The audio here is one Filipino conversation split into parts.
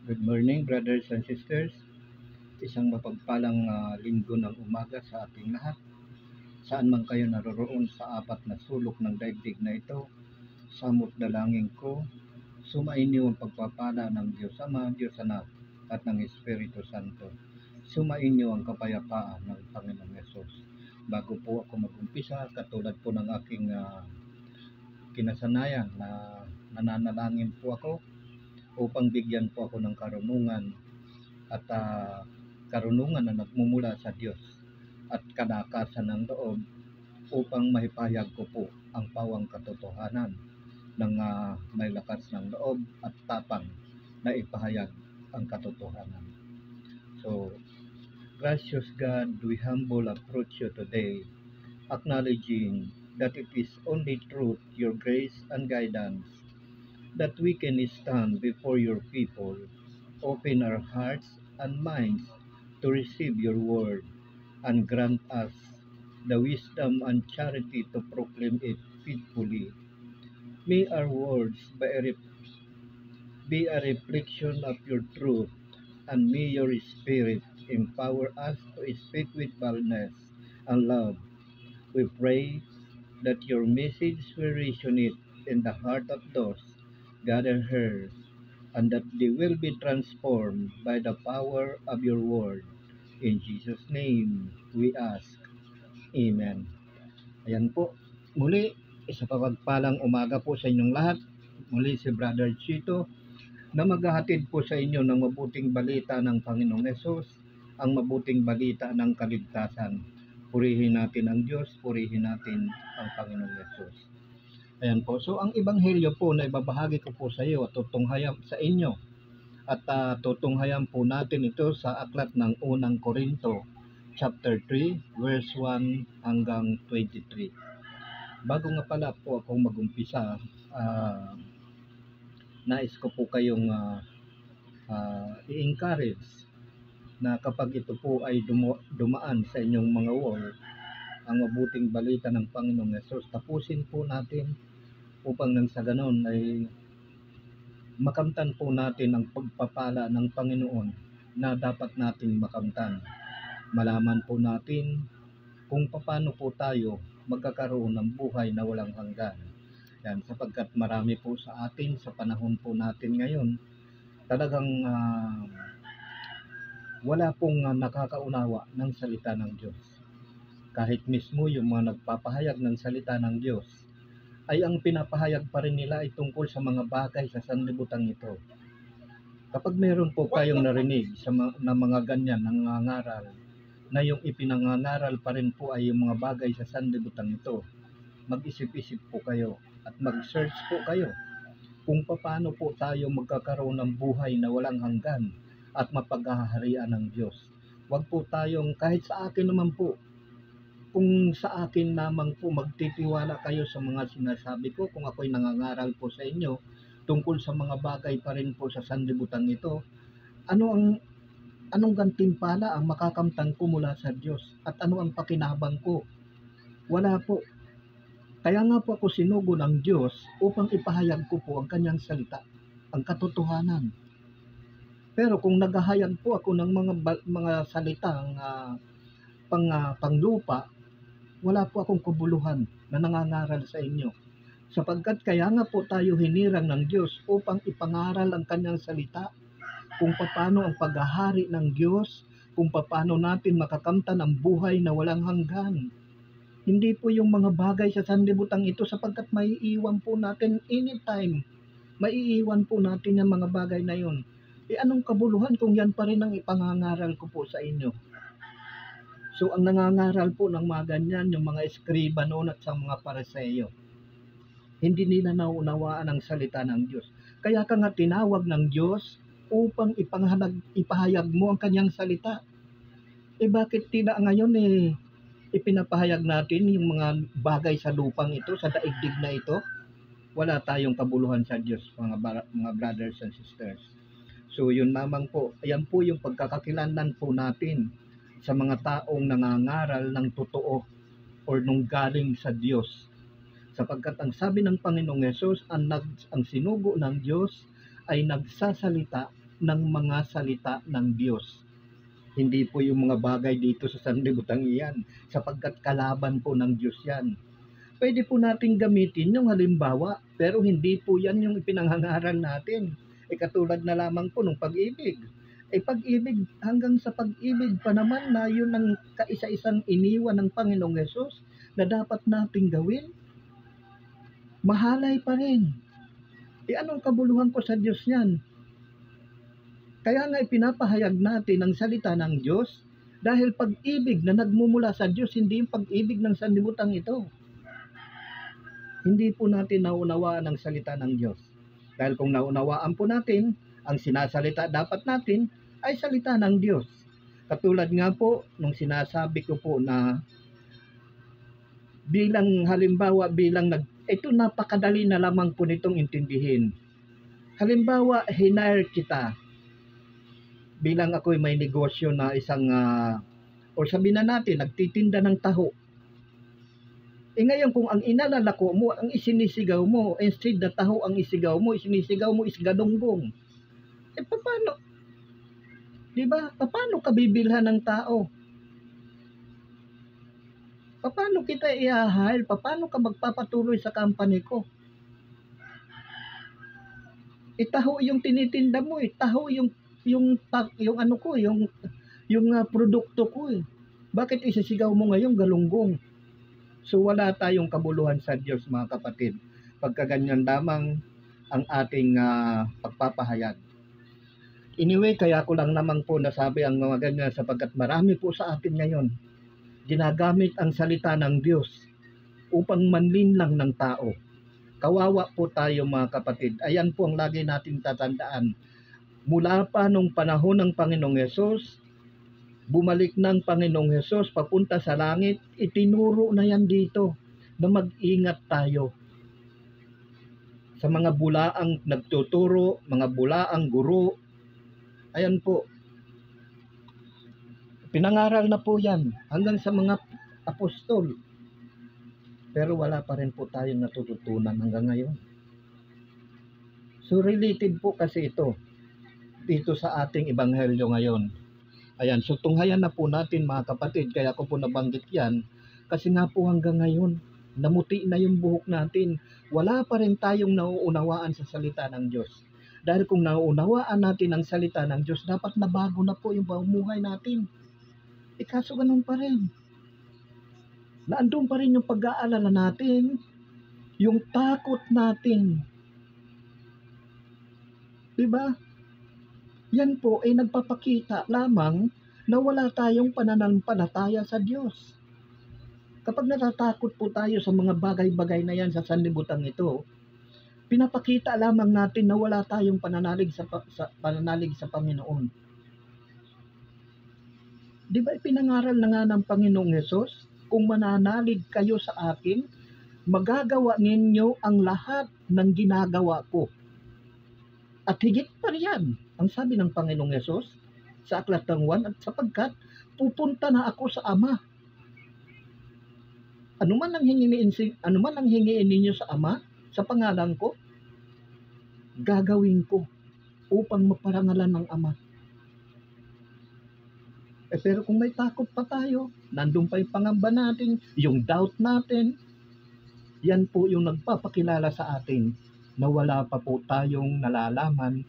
Good morning, brothers and sisters. Isang mapagpalang linggo ng umaga sa ating lahat. Saan man kayo naroroon sa apat na sulok ng daigdig na ito, samot dalangin ko, sumainyo ang pagpapala ng Diyos Ama, Diyos Anak, at ng Espiritu Santo. Sumainyo ang kapayapaan ng Panginoong Yesus. Bago po ako mag-umpisa, katulad po ng aking kinasanayan na nananalangin po ako upang bigyan po ako ng karunungan at karunungan na nagmumula sa Diyos at kalakasan ng loob upang maipahayag ko po ang pawang katotohanan ng may lakas ng loob at tapang na ipahayag ang katotohanan. So, gracious God, we humble approach you today, acknowledging that it is only truth, your grace and guidance, that we can stand before your people, open our hearts and minds to receive your word, and grant us the wisdom and charity to proclaim it faithfully. May our words be a reflection of your truth, and may your Spirit empower us to speak with boldness and love. We pray that your message will resonate in the heart of those gathered here, and that they will be transformed by the power of your word. In Jesus' name, we ask. Amen. Ayan po. Muli, isa pagpalang umaga po sa inyong lahat. Muli si Brother Chito na maghahatid po sa inyo ng mabuting balita ng Panginoong Yesus, ang mabuting balita ng kaligtasan. Purihin natin ang Diyos, purihin natin ang Panginoong Yesus. Ayan po. So, ang ebanghelyo po na ibabahagi ko po sa iyo at tutunghayan sa inyo at tutunghayan po natin ito sa aklat ng unang Korinto, chapter 3, verse 1 hanggang 23. Bago nga pala po akong mag-umpisa, nais ko po kayong i-encourage na kapag ito po ay dumaan sa inyong mga wall, ang mabuting balita ng Panginoong Yesus, tapusin po natin upang nang sa ganon ay makamtan po natin ang pagpapala ng Panginoon na dapat nating makamtan. Malaman po natin kung paano po tayo magkakaroon ng buhay na walang hanggan. Yan, sapagkat marami po sa atin sa panahon po natin ngayon, talagang wala pong nakakaunawa ng salita ng Diyos. Kahit mismo yung mga nagpapahayag ng salita ng Diyos, ay ang pinapahayag pa rin nila ay tungkol sa mga bagay sa sanlibutan ito. Kapag meron po kayong narinig na mga ganyan nangangaral, na yung ipinangangaral pa rin po ay yung mga bagay sa sanlibutan ito, mag-isip-isip po kayo at mag-search po kayo kung paano po tayo magkakaroon ng buhay na walang hanggan at mapaghaharian ng Diyos. Huwag po tayong, kahit sa akin naman po, kung sa akin lamang po magtitiwala kayo sa mga sinasabi ko, kung ako'y nangangaral po sa inyo tungkol sa mga bagay pa rin po sa sanlibutan ito, anong gantimpala ang makakamtan ko mula sa Diyos at ano ang pakinabang ko? Wala po. Kaya nga po ako sinugo ng Diyos upang ipahayag ko po ang kanyang salita, ang katotohanan. Pero kung naghahayag po ako ng mga salitang panglupa, wala po akong kabuluhan na nangangaral sa inyo. Sapagkat kaya nga po tayo hinirang ng Diyos upang ipangaral ang kanyang salita, kung paano ang paghahari ng Diyos, kung paano natin makakamtan ang buhay na walang hanggan. Hindi po yung mga bagay sa sanlibutan ito, sapagkat maiiwan po natin anytime. Maiiwan po natin yung mga bagay na yun. Anong kabuluhan kung yan pa rin ang ipangangaral ko po sa inyo? So, ang nangangaral po ng mga ganyan, yung mga eskriba noon at sa mga Pariseo, hindi nila naunawaan ang salita ng Diyos. Kaya ka nga tinawag ng Diyos upang ipahayag mo ang kanyang salita. Bakit tila ngayon ipinapahayag natin yung mga bagay sa lupang ito, sa daigdig na ito? Wala tayong kabuluhan sa Diyos, mga brothers and sisters. So, yun lamang po. Ayan po yung pagkakakilanlan po natin sa mga taong nangangaral ng totoo or nung galing sa Diyos. Sapagkat ang sabi ng Panginoong Yesus, ang sinugo ng Diyos ay nagsasalita ng mga salita ng Diyos. Hindi po yung mga bagay dito sa sanlibutan iyan, sapagkat kalaban po ng Diyos yan. Pwede po nating gamitin yung halimbawa, pero hindi po yan yung ipinanghangaran natin. Katulad na lamang po ng pag-ibig. Pag-ibig, hanggang sa pag-ibig pa naman na yun ang kaisa-isang iniwan ng Panginoong Yesus na dapat nating gawin, mahalay pa rin. Anong kabuluhan ko sa Diyos yan? Kaya nga ipinapahayag natin ang salita ng Diyos dahil pag-ibig na nagmumula sa Diyos, hindi yung pag-ibig ng sanlibutan ito. Hindi po natin naunawaan ang salita ng Diyos. Dahil kung naunawaan po natin, ang sinasalita dapat natin ay salita ng Diyos. Katulad nga po nung sinasabi ko po na bilang halimbawa, ito napakadali na lamang po nitong intindihin. Halimbawa, hinire kita. Bilang ako'y may negosyo na isang, o sabihin na natin, nagtitinda ng taho. Ngayon kung ang inalalako mo, ang isinisigaw mo, instead na taho ang isigaw mo, isinisigaw mo is gadonggong. Paano? Diba? Paano ka bibilhan ng tao? Paano kita i-hire? Paano ka magpapatuloy sa company ko? Taho yung tinitinda mo, taho yung ano ko, yung produkto ko. Bakit isisigaw mo ngayon galunggong? So wala tayong kabuluhan sa Diyos, mga kapatid. Pagka ganyan lamang ang ating pagpapahayag. Anyway, kaya ko lang naman po nasabi ang mga ganyan sapagkat marami po sa atin ngayon ginagamit ang salita ng Diyos upang manlinlang ng tao. Kawawa po tayo, mga kapatid. Ayan po ang lagi nating tatandaan. Mula pa nung panahon ng Panginoong Yesus, bumalik ng Panginoong Yesus papunta sa langit, itinuro na yan dito na mag-ingat tayo sa mga bulaang nagtuturo, mga bulaang guro. Ayan po. Pinangaral na po yan hanggang sa mga apostol. Pero wala pa rin po tayong natututunan hanggang ngayon. So related po kasi ito dito sa ating ebanghelyo ngayon. Ayan, so tunghayan na po natin, mga kapatid. Kaya ko po nabanggit yan kasi nga po hanggang ngayon namuti na yung buhok natin. Wala pa rin tayong nauunawaan sa salita ng Diyos. Dahil kung nauunawaan natin ang salita ng Diyos, dapat nabago na po yung buhay natin. Kaso ganun pa rin. Naandun pa rin yung pag-aalala natin, yung takot natin. Diba? Yan po ay nagpapakita lamang na wala tayong pananampalataya sa Diyos. Kapag natatakot po tayo sa mga bagay-bagay na yan sa sanlibutan ito, pinapakita lamang natin na wala tayong pananalig sa Panginoon. Di ba ipinangaral na nga ng Panginoong Yesus, kung mananalig kayo sa akin, magagawa ninyo ang lahat ng ginagawa ko. At higit pa riyan, ang sabi ng Panginoong Yesus sa Aklat ng Juan, at sapagkat pupunta na ako sa Ama. Ano man ang hingiin ninyo sa Ama, sa pangalan ko, gagawin ko upang maparangalan ng Ama. Pero kung may takot pa tayo, nandun pa yung pangamba natin, yung doubt natin, yan po yung nagpapakilala sa atin na wala pa po tayong nalalaman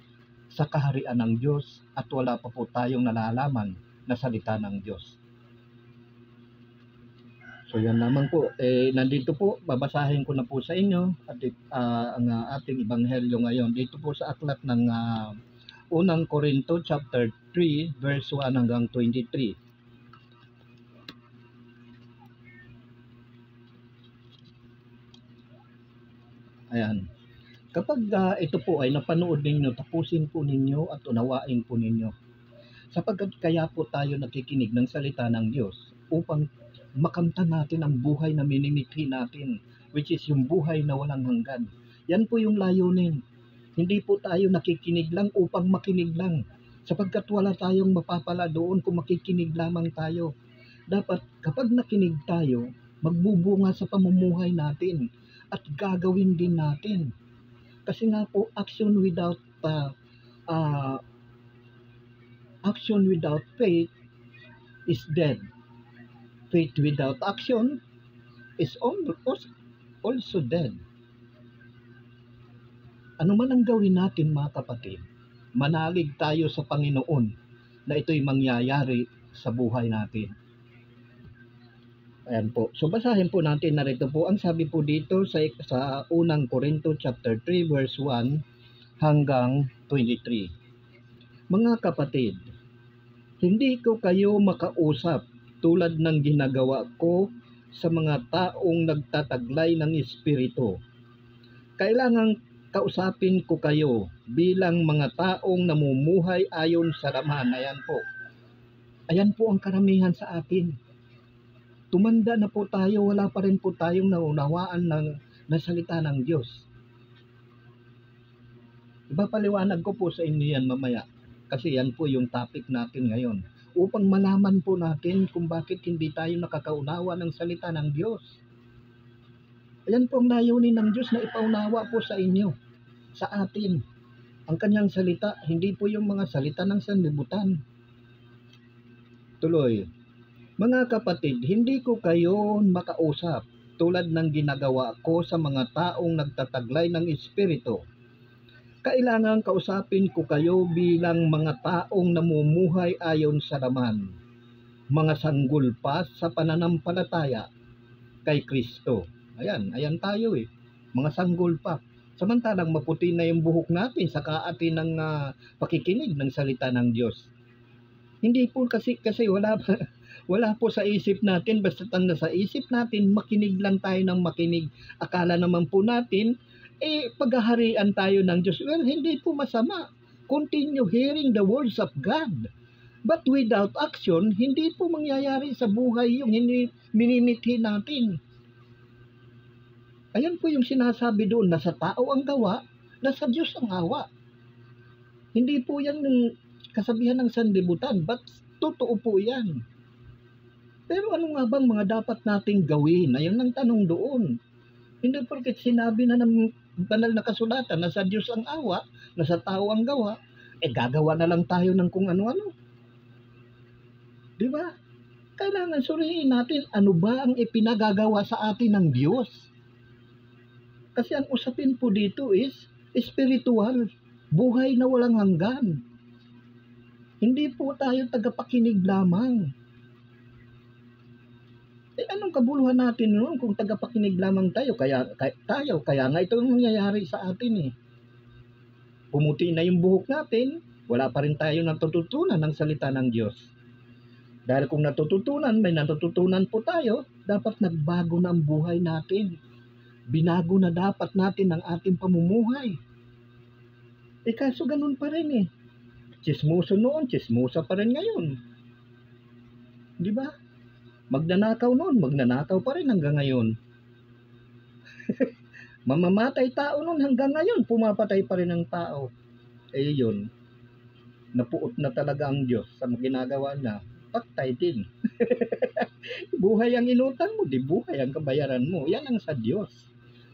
sa kaharian ng Diyos at wala pa po tayong nalalaman na salita ng Diyos. So yan lamang po. Nandito po, babasahin ko na po sa inyo at ang ating ebanghelyo ngayon. Dito po sa aklat ng unang Korinto chapter 3 verse 1 hanggang 23. Ayan. Kapag ito po ay napanood ninyo, tapusin po ninyo at unawain po ninyo. Sapagkat kaya po tayo nakikinig ng salita ng Diyos upang makamtan natin ang buhay na minimithi natin, which is yung buhay na walang hanggan. Yan po yung layunin. Hindi po tayo nakikinig lang upang makinig lang, sapagkat wala tayong mapapala doon kung makikinig lamang tayo. Dapat kapag nakinig tayo, magbubunga sa pamumuhay natin at gagawin din natin. Kasi nga po, action without action without faith is dead. Faith without action is also dead. Ano man ang gawin natin mga kapatid, manalig tayo sa Panginoon na ito'y mangyayari sa buhay natin. Ayan po. So basahin po natin narito po ang sabi po dito sa unang Korinto chapter 3 verse 1 hanggang 23. Mga kapatid, hindi ko kayo makausap tulad ng ginagawa ko sa mga taong nagtataglay ng Espiritu. Kailangang kausapin ko kayo bilang mga taong namumuhay ayon sa laman. Ayan po. Ayan po ang karamihan sa atin. Tumanda na po tayo, wala pa rin po tayong naunawaan ng salita ng Diyos. Ipapaliwanag ko po sa inyo yan mamaya. Kasi yan po yung topic natin ngayon. Upang malaman po natin kung bakit hindi tayo nakakaunawa ng salita ng Diyos. Ayan po ang layunin ng Diyos na ipaunawa po sa inyo, sa atin. Ang kanyang salita, hindi po yung mga salita ng sanlibutan. Tuloy. Mga kapatid, hindi ko kayo makausap tulad ng ginagawa ko sa mga taong nagtataglay ng Espiritu. Kailangan kausapin ko kayo bilang mga taong namumuhay ayon sa laman, mga sanggol pa sa pananampalataya kay Kristo. Ayan tayo mga sanggol pa. Samantalang maputi na yung buhok natin sa kaatin ng pakikinig ng salita ng Diyos. Hindi po kasi wala po sa isip natin, basta nasa isip natin, makinig lang tayo ng makinig. Akala naman po natin, paghaharian tayo ng Diyos. Well, hindi po masama. Continue hearing the words of God. But without action, hindi po mangyayari sa buhay yung minimithi natin. Ayan po yung sinasabi doon, nasa tao ang gawa, nasa Diyos ang awa. Hindi po yan yung kasabihan ng sanlibutan, but totoo po yan. Pero ano nga bang mga dapat nating gawin? Ayun ang tanong doon. Hindi porket sinabi na ng banal na kasulatan na sa Diyos ang awa, na sa tao ang gawa, gagawa na lang tayo ng kung ano-ano. Di ba? Kailangan suriin natin ano ba ang ipinagagawa sa atin ng Diyos. Kasi ang usapin po dito is spiritual, buhay na walang hanggan. Hindi po tayo tagapakinig lamang. Anong kabuluhan natin noon kung tagapakinig lamang tayo? Kaya nga ito ang nangyayari sa atin Pumuti na yung buhok natin, wala pa rin tayo natututunan ng salita ng Diyos. Dahil kung may natututunan po tayo, dapat nagbago na ang buhay natin. Binago na dapat natin ang ating pamumuhay. Kaso ganun pa rin Chismoso noon, chismosa pa rin ngayon. Di ba? Magnanakaw noon, magnanakaw pa rin hanggang ngayon. Mamamatay tao noon hanggang ngayon, pumapatay pa rin ang tao. Yun. Napuot na talaga ang Diyos sa ginagawa niya. Patay din. Buhay ang inutang mo, di buhay ang kabayaran mo. Yan ang sa Diyos.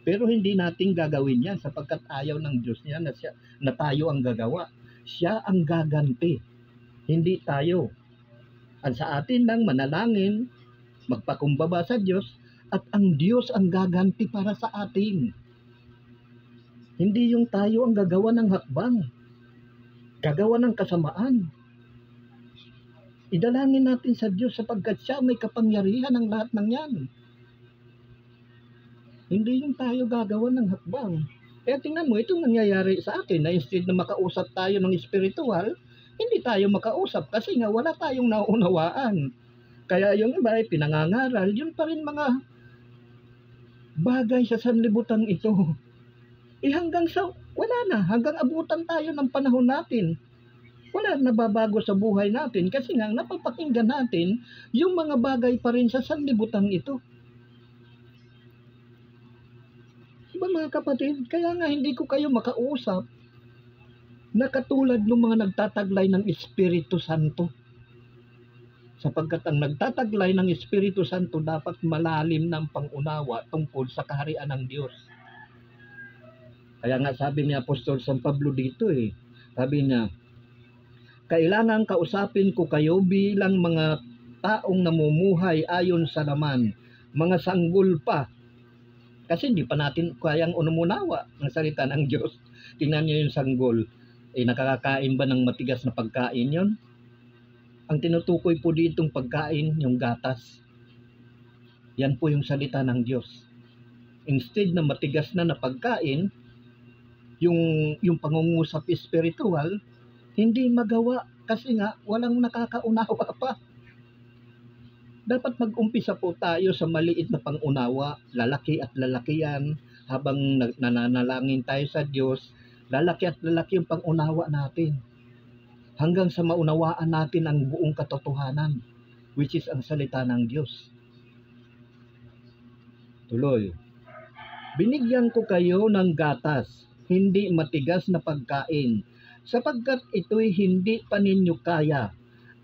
Pero hindi natin gagawin yan sapagkat ayaw ng Diyos niya na tayo ang gagawa. Siya ang gaganti. Hindi tayo. Ang sa atin lang manalangin, magpakumbaba sa Diyos, at ang Diyos ang gaganti para sa atin. Hindi yung tayo ang gagawa ng hakbang, gagawa ng kasamaan. Idalangin natin sa Diyos sapagkat siya may kapangyarihan ng lahat ng yan. Hindi yung tayo gagawa ng hakbang. Kaya tingnan mo, itong nangyayari sa atin na instead na makausap tayo ng spiritual, hindi tayo makausap kasi nga wala tayong naunawaan. Kaya yung iba ay pinangangaral, yun pa rin mga bagay sa sanlibutan ito. Hanggang hanggang abutan tayo ng panahon natin. Wala nababago sa buhay natin kasi nga napapakinggan natin yung mga bagay pa rin sa sanlibutan ito. Diba mga kapatid, kaya nga hindi ko kayo makausap na katulad ng mga nagtataglay ng Espiritu Santo. Sapagkat ang nagtataglay ng Espiritu Santo dapat malalim ng pangunawa tungkol sa kaharian ng Diyos. Kaya nga sabi ni Apostol San Pablo dito sabi niya, Kailangan kausapin ko kayo bilang mga taong namumuhay ayon sa laman, mga sanggol pa. Kasi hindi pa natin kayang unamunawa ng salita ng Diyos. Tingnan niyo yung sanggol. Nakakakain ba ng matigas na pagkain yon? Ang tinutukoy po ditong pagkain, yung gatas. Yan po yung salita ng Diyos. Instead na matigas na pagkain, yung pangungusap spiritual, hindi magawa kasi nga walang nakakaunawa pa. Dapat mag-umpisa po tayo sa maliit na pangunawa, lalaki at lalaki yan, habang nananalangin tayo sa Diyos, lalaki at lalaki yung pangunawa natin. Hanggang sa maunawaan natin ang buong katotohanan, which is ang salita ng Diyos. Tuloy. Binigyan ko kayo ng gatas, hindi matigas na pagkain, sapagkat ito'y hindi pa ninyo kaya,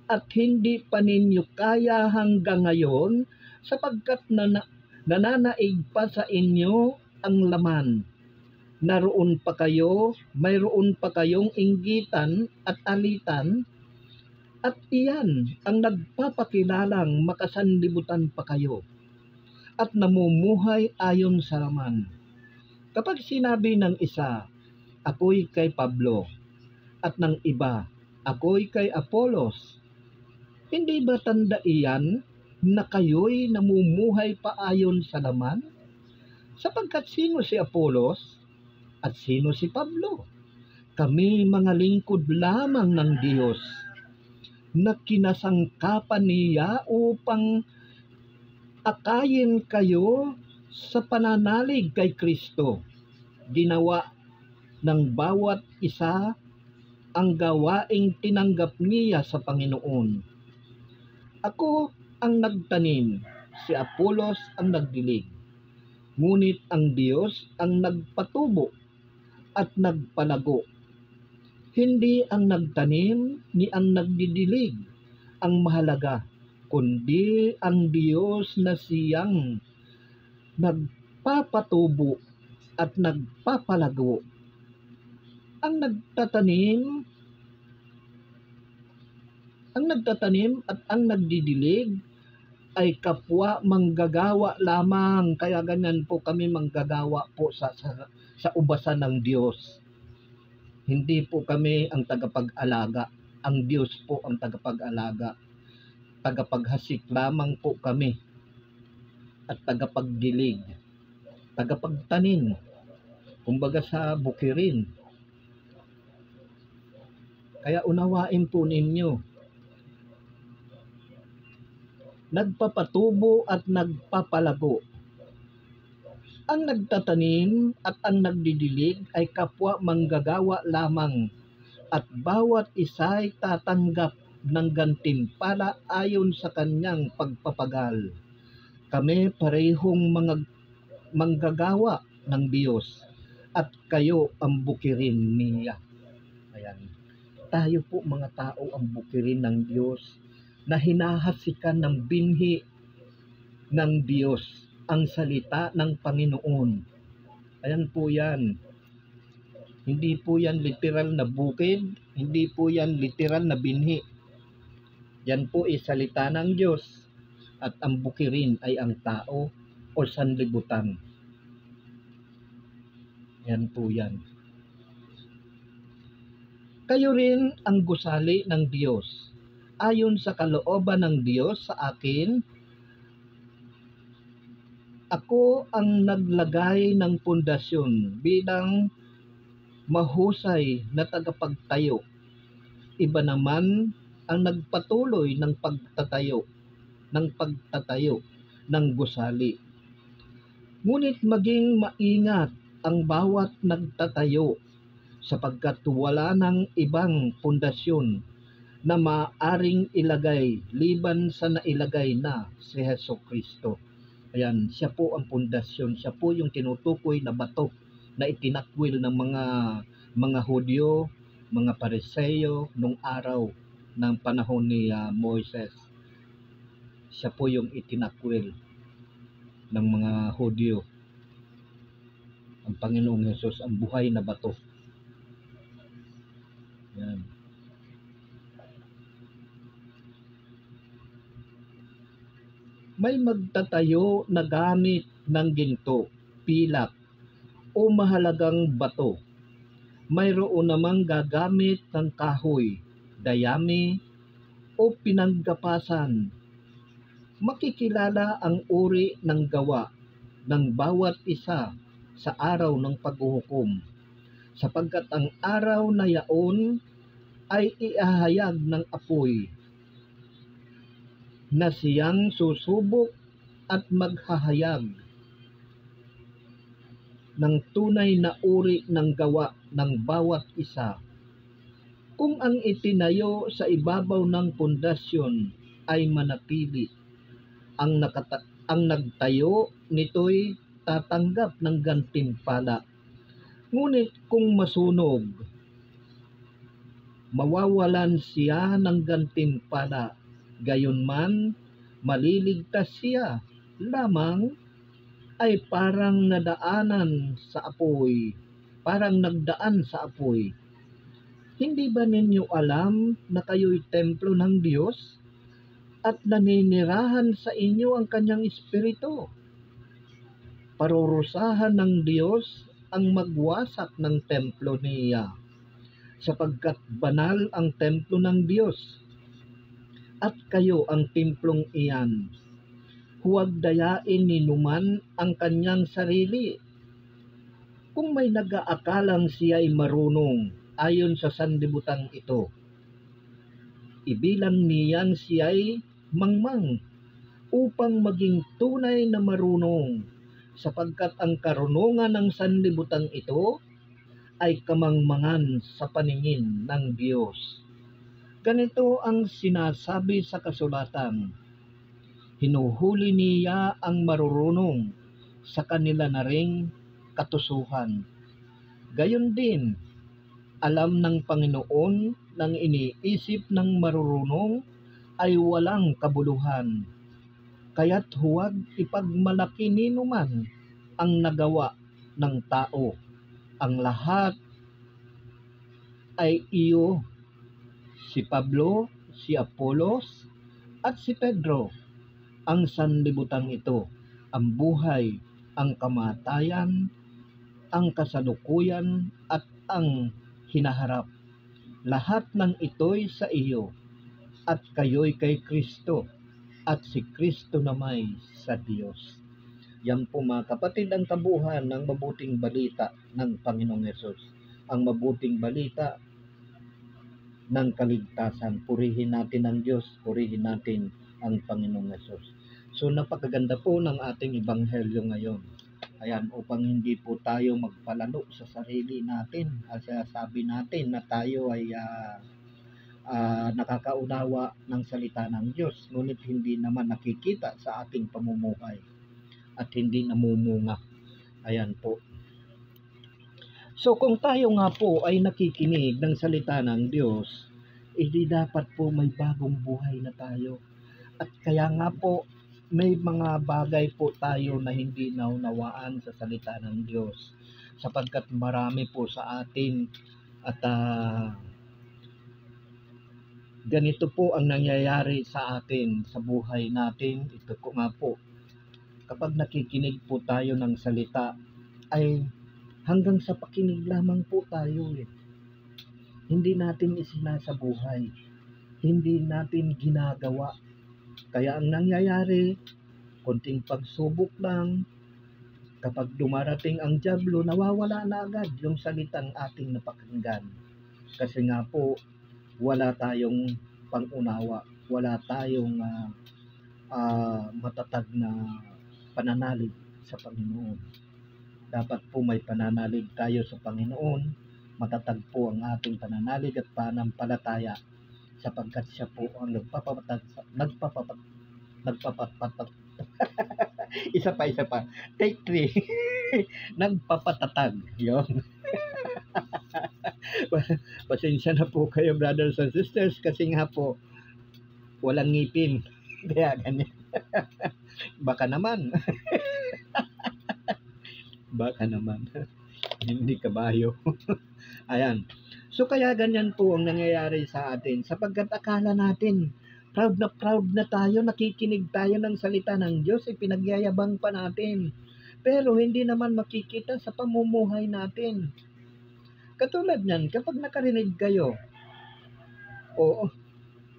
at hindi pa ninyo kaya hanggang ngayon, sapagkat nananaig pa sa inyo ang laman. Naroon pa kayo, mayroon pa kayong inggitan at alitan, at iyan ang nagpapakilalang makasanlibutan pa kayo, at namumuhay ayon sa laman. Kapag sinabi ng isa, ako'y kay Pablo, at ng iba, ako'y kay Apolos, hindi ba tanda iyan na kayo'y namumuhay pa ayon sa laman? Sapagkat sino si Apolos at sino si Pablo? Kami mga lingkod lamang ng Diyos, na kinasangkapan niya upang akayin kayo sa pananalig kay Kristo. Ginawa ng bawat isa ang gawaing tinanggap niya sa Panginoon. Ako ang nagtanim, si Apolos ang nagdilig. Ngunit ang Diyos ang nagpatubo at nagpalago. Hindi ang nagtanim ni ang nagdidilig ang mahalaga, kundi ang Diyos na siyang nagpapatubo at nagpapalago. Ang nagtatanim at ang nagdidilig ay kapwa manggagawa lamang. Kaya ganyan po kami manggagawa po sa ubasan ng Diyos. Hindi po kami ang tagapag-alaga. Ang Diyos po ang tagapag-alaga. Tagapaghasik lamang po kami at tagapagdilig, tagapagtanim, kumbaga sa bukirin. Kaya unawain po ninyo, nagpapatubo at nagpapalago. Ang nagtatanim at ang nagdidilig ay kapwa manggagawa lamang, at bawat isa'y tatanggap ng gantimpala ayon sa kanyang pagpapagal. Kami parehong mga manggagawa ng Diyos, at kayo ang bukirin niya. Ayan. Tayo po mga tao ang bukirin ng Diyos, na hinahasikan ng binhi ng Diyos, ang salita ng Panginoon. Ayan po yan. Hindi po yan literal na bukid, hindi po yan literal na binhi. Yan po ay salita ng Diyos, at ang bukirin ay ang tao o sanlibutan. Yan po yan. Kayo rin ang gusali ng Diyos. Ayon sa kalooban ng Diyos sa akin, ako ang naglagay ng pundasyon bilang mahusay na tagapagtayo. Iba naman ang nagpatuloy ng pagtatayo ng gusali. Ngunit maging maingat ang bawat nagtatayo, sapagkat wala ng ibang pundasyon na maaring ilagay liban sa nailagay na si Hesukristo. Ayan, siya po ang pundasyon, siya po yung tinutukoy na bato na itinakwil ng mga Hudyo, mga Pariseo nung araw ng panahon ni Moises. Siya po yung itinakwil ng mga Hudyo. Ang Panginoong Hesus ang buhay na bato. Yan. May magtatayo na gamit ng ginto, pilak, o mahalagang bato. Mayroon namang gagamit ng kahoy, dayami, o pinanggapasan. Makikilala ang uri ng gawa ng bawat isa sa araw ng paghuhukom, sapagkat ang araw na yaon ay iahayag ng apoy na siyang susubok at maghahayag ng tunay na uri ng gawa ng bawat isa. Kung ang itinayo sa ibabaw ng pundasyon ay manatili, ang nagtayo nito'y tatanggap ng gantimpala. Ngunit kung masunog, mawawalan siya ng gantimpala. Gayunman, maliligtas siya lamang ay parang nagdaan sa apoy. Hindi ba ninyo alam na kayo'y templo ng Diyos at naninirahan sa inyo ang kanyang espiritu? Parurusahan ng Diyos ang magwasak ng templo niya, sapagkat banal ang templo ng Diyos at kayo ang templong iyan. Huwag dayain ni numan ang kanyang sarili. Kung may nag-aakalang siya'y marunong ayon sa sanlibutan ito, ibilang niyan siya'y mangmang upang maging tunay na marunong, sapagkat ang karunungan ng sanlibutan ito ay kamangmangan sa paningin ng Diyos. Ganito ang sinasabi sa kasulatan, hinuhuli niya ang marurunong sa kanila na ring katusuhan. Gayon din, alam ng Panginoon ng iniisip ng marurunong ay walang kabuluhan. Kaya't huwag ipagmalaki ni numan ang nagawa ng tao. Ang lahat ay iyo, si Pablo, si Apolos, at si Pedro. Ang sanlibutan ito, ang buhay, ang kamatayan, ang kasalukuyan, at ang hinaharap. Lahat ng ito'y sa iyo, at kayo'y kay Kristo, at si Kristo namay sa Diyos. Yan po mga kapatid ang kabuuan ng mabuting balita ng Panginoong Yesus. Ang mabuting balita ng kaligtasan. Purihin natin ang Diyos, purihin natin ang Panginoong Yesus. So napakaganda po ng ating ebanghelyo ngayon. Ayan, upang hindi po tayo magpalalo sa sarili natin. Kasi sabi natin na tayo ay nakakaunawa ng salita ng Diyos, ngunit hindi naman nakikita sa ating pamumuhay at hindi namumunga. Ayan po. So kung tayo nga po ay nakikinig ng salita ng Diyos, hindi dapat po may bagong buhay na tayo. At kaya nga po, may mga bagay po tayo na hindi naunawaan sa salita ng Diyos, sapagkat marami po sa atin at ganito po ang nangyayari sa atin sa buhay natin. Ito ko nga po, kapag nakikinig po tayo ng salita, ay hanggang sa pakinig lamang po tayo Hindi natin isinasabuhay, hindi natin ginagawa. Kaya ang nangyayari, konting pagsubok lang, kapag dumarating ang dyablo, nawawala na agad yung salitang ating napakinggan. Kasi nga po, wala tayong pangunawa, wala tayong matatag na pananalig sa Panginoon. Dapat po may pananalig tayo sa Panginoon, matatag po ang ating pananalig at panampalataya, sapagkat siya po ang isa pa, take 3, nagpapatatag, yun. Pasensya na po kayo brothers and sisters, kasi nga po, walang ngipin, kaya ganyan. Baka naman, hindi kabayo. Ayan. So kaya ganyan po ang nangyayari sa atin, sapagkat akala natin proud na tayo, nakikinig tayo ng salita ng Diyos, ipinagyayabang pa natin. Pero hindi naman makikita sa pamumuhay natin. Katulad niyan, kapag nakarinig kayo, o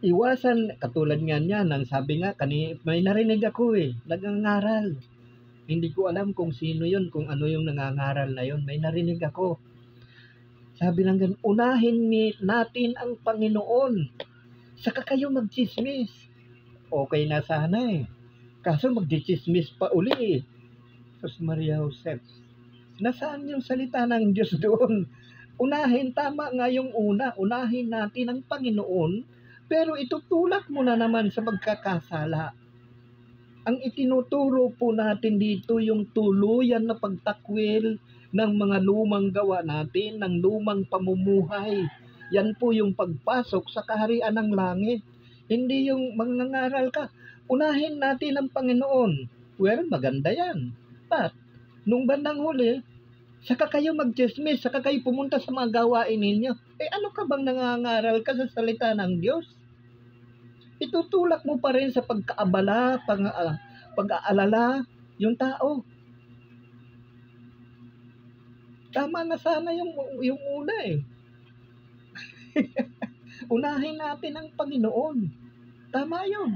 iwasan, katulad nga niyan, ang sabi nga, may narinig ako nagangaral. Hindi ko alam kung sino yun, kung ano yung nangangaral na yun. May narinig ako. Sabi lang ganun, unahin natin ang Panginoon. Saka kayo magchismis. Okay na sana Kaso magchismis pa uli Sus Maria Josep. Nasaan yung salita ng Diyos doon? Unahin, tama nga yung una. Unahin natin ang Panginoon. Pero itutulak mo na naman sa pagkakasala. Ang itinuturo po natin dito yung tuluyan na pagtakwil ng mga lumang gawa natin, ng lumang pamumuhay. Yan po yung pagpasok sa kaharian ng langit. Hindi yung mangangaral ka. Unahin natin ang Panginoon. Well, maganda yan. But, nung bandang huli, saka kayo mag-chismis, saka kayo pumunta sa mga gawain ninyo. Ano ka bang nangangaral ka sa salita ng Diyos? Itutulak mo pa rin sa pagkaabala, pag-aalala, yung tao. Tama na sana yung una Unahin natin ang Panginoon. Tama yun.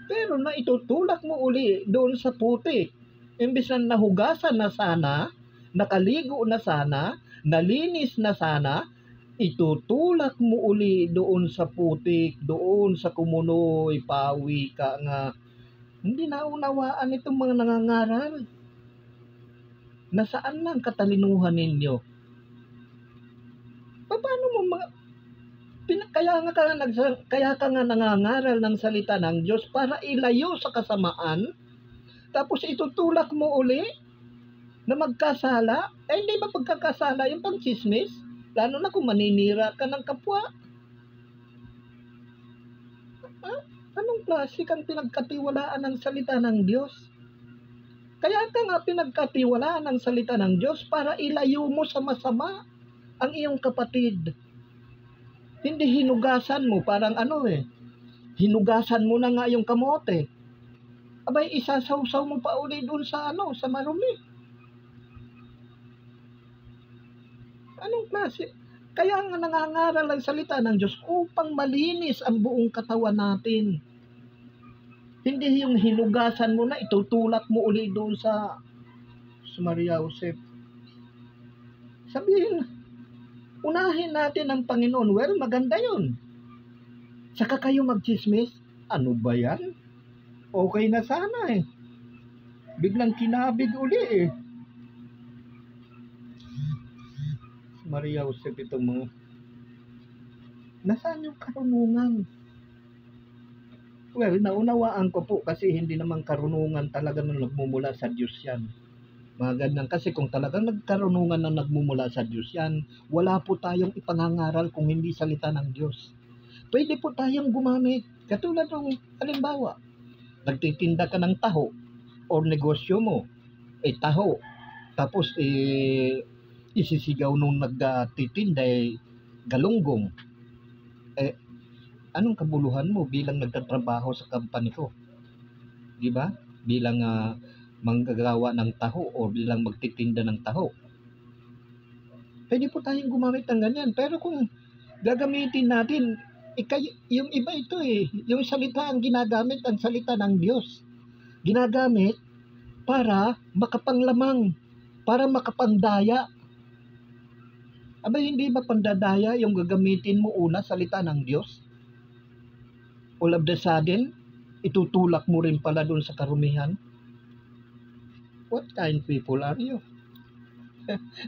Pero na itutulak mo uli doon sa putik. Imbis na nahugasan na sana, nakaligo na sana, nalinis na sana, itutulak mo uli doon sa putik, doon sa kumunoy, pawi ka nga. Hindi naunawaan itong mga nangangaral. Nasaan na ang katalinuhan ninyo? Paano mo kaya ka nga nangangaral ng salita ng Diyos para ilayo sa kasamaan, tapos itutulak mo uli na magkasala? Hindi ba pagkakasala yung pagchismis? Lalo na kung maninira ka ng kapwa. Anong klase kang pinagkatiwalaan ng salita ng Diyos? Kaya ka nga pinagkatiwalaan ng salita ng Diyos para ilayo mo sa masama ang iyong kapatid. Hindi hinugasan mo, parang hinugasan mo na nga yung kamote. Abay, isasawsaw mo pa uli doon sa sa marumi. Anong klase? Kaya nga nangangaral ang salita ng Diyos upang malinis ang buong katawan natin. Hindi yung hinugasan mo na, itutulak mo uli doon sa Maria Josep. Sabihin, unahin natin ang Panginoon. Well, maganda yun. Saka kayo magchismis. Ano ba yan? Okay na sana Biglang kinabig uli Maria Josep, itong mga nasaan yung karunungan? Well, naunawaan ko po kasi hindi naman karunungan talaga na nagmumula sa Diyos yan. Mga ganyan. Kasi kung talagang nagkarunungan na nagmumula sa Diyos yan, wala po tayong ipangangaral kung hindi salita ng Diyos. Pwede po tayong gumamit. Katulad ng halimbawa, nagtitinda ka ng taho or negosyo mo, taho. Tapos isisigaw nung nagtitinda galunggong. Anong kabuluhan mo bilang nagtatrabaho sa company ko? Di ba? Bilang manggagawa ng taho o bilang magtitinda ng taho. Pwede po tayong gumamit ng ganyan. Pero kung gagamitin natin, yung iba ito yung salita ang ginagamit, ang salita ng Diyos. Ginagamit para makapanglamang, para makapandaya. Abay, hindi ba pandadaya yung gagamitin mo una, salita ng Diyos? All of the sudden, itutulak mo rin pala doon sa karumihan. What kind of people are you?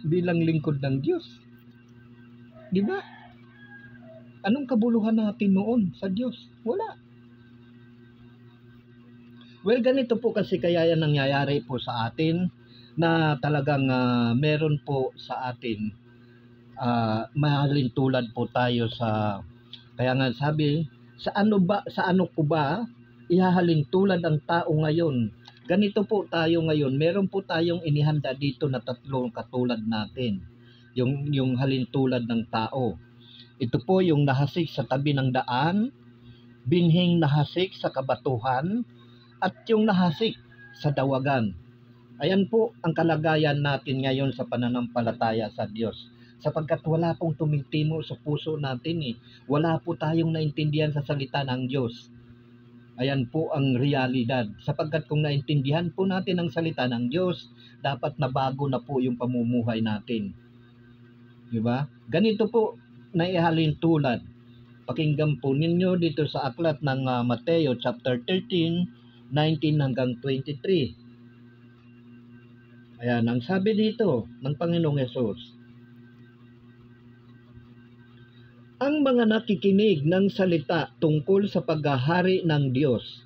Bilang lingkod ng Diyos. Di ba? Anong kabuluhan natin noon sa Diyos? Wala. Well, ganito po kasi kaya yan nangyayari po sa atin na talagang meron po sa atin mahalin tulad po tayo sa, kaya nga sabi, sa ano ko ba ihahalin tulad ang tao ngayon? Ganito po tayo ngayon. Meron po tayong inihanda dito na tatlong katulad natin. Yung halintulad ng tao. Ito po yung nahasik sa tabi ng daan, binhing nahasik sa kabatuhan at yung nahasik sa dawagan. Ayan po ang kalagayan natin ngayon sa pananampalataya sa Diyos. Sapagkat wala pong tumitimo sa puso natin eh. Wala po tayong naintindihan sa salita ng Diyos. Ayan po ang realidad. Sapagkat kung naintindihan po natin ang salita ng Diyos, dapat nabago na po yung pamumuhay natin. Diba? Ganito po naihalin tulad. Pakinggan po ninyo dito sa aklat ng Mateo chapter 13, 19 hanggang 23. Ayan, ang sabi dito ng Panginoong Hesus. Ang mga nakikinig ng salita tungkol sa paghahari ng Diyos,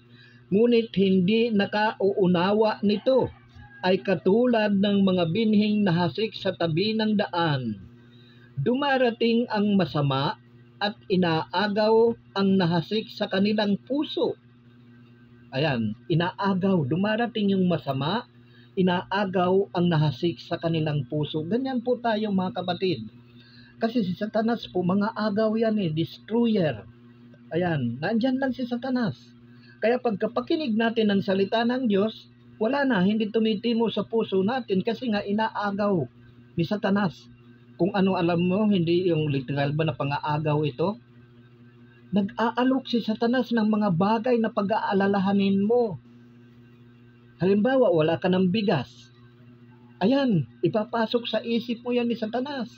ngunit hindi nakauunawa nito, ay katulad ng mga binhing nahasik sa tabi ng daan. Dumarating ang masama at inaagaw ang nahasik sa kanilang puso. Ayan, inaagaw, dumarating yung masama, inaagaw ang nahasik sa kanilang puso. Ganyan po tayo mga kapatid. Kasi si Satanas po, mga agaw yan eh, destroyer. Ayan, nandyan lang si Satanas. Kaya pagkapakinig natin ng salita ng Diyos, wala na, hindi tumitimo sa puso natin kasi nga inaagaw ni Satanas. Kung ano alam mo, hindi yung literal ba na pang-aagaw ito? Nag-aalok si Satanas ng mga bagay na pag-aalalahanin mo. Halimbawa, wala ka ng bigas. Ayan, ipapasok sa isip mo yan ni Satanas.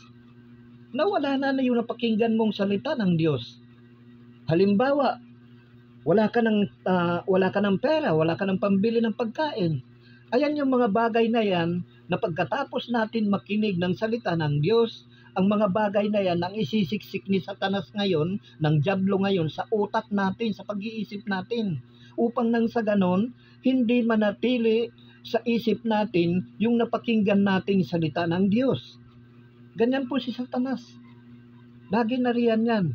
Nawala na yung napakinggan mong salita ng Diyos. Halimbawa, wala ka ng pera, wala ka ng pambili ng pagkain. Ayan yung mga bagay na yan na pagkatapos natin makinig ng salita ng Diyos, ang mga bagay na yan ang isisiksik ni Satanas ngayon, ng Diablo ngayon sa utak natin, sa pag-iisip natin. Upang nang sa ganon, hindi manatili sa isip natin yung napakinggan nating salita ng Diyos. Ganyan po si Satanas. Lagi na riyan yan.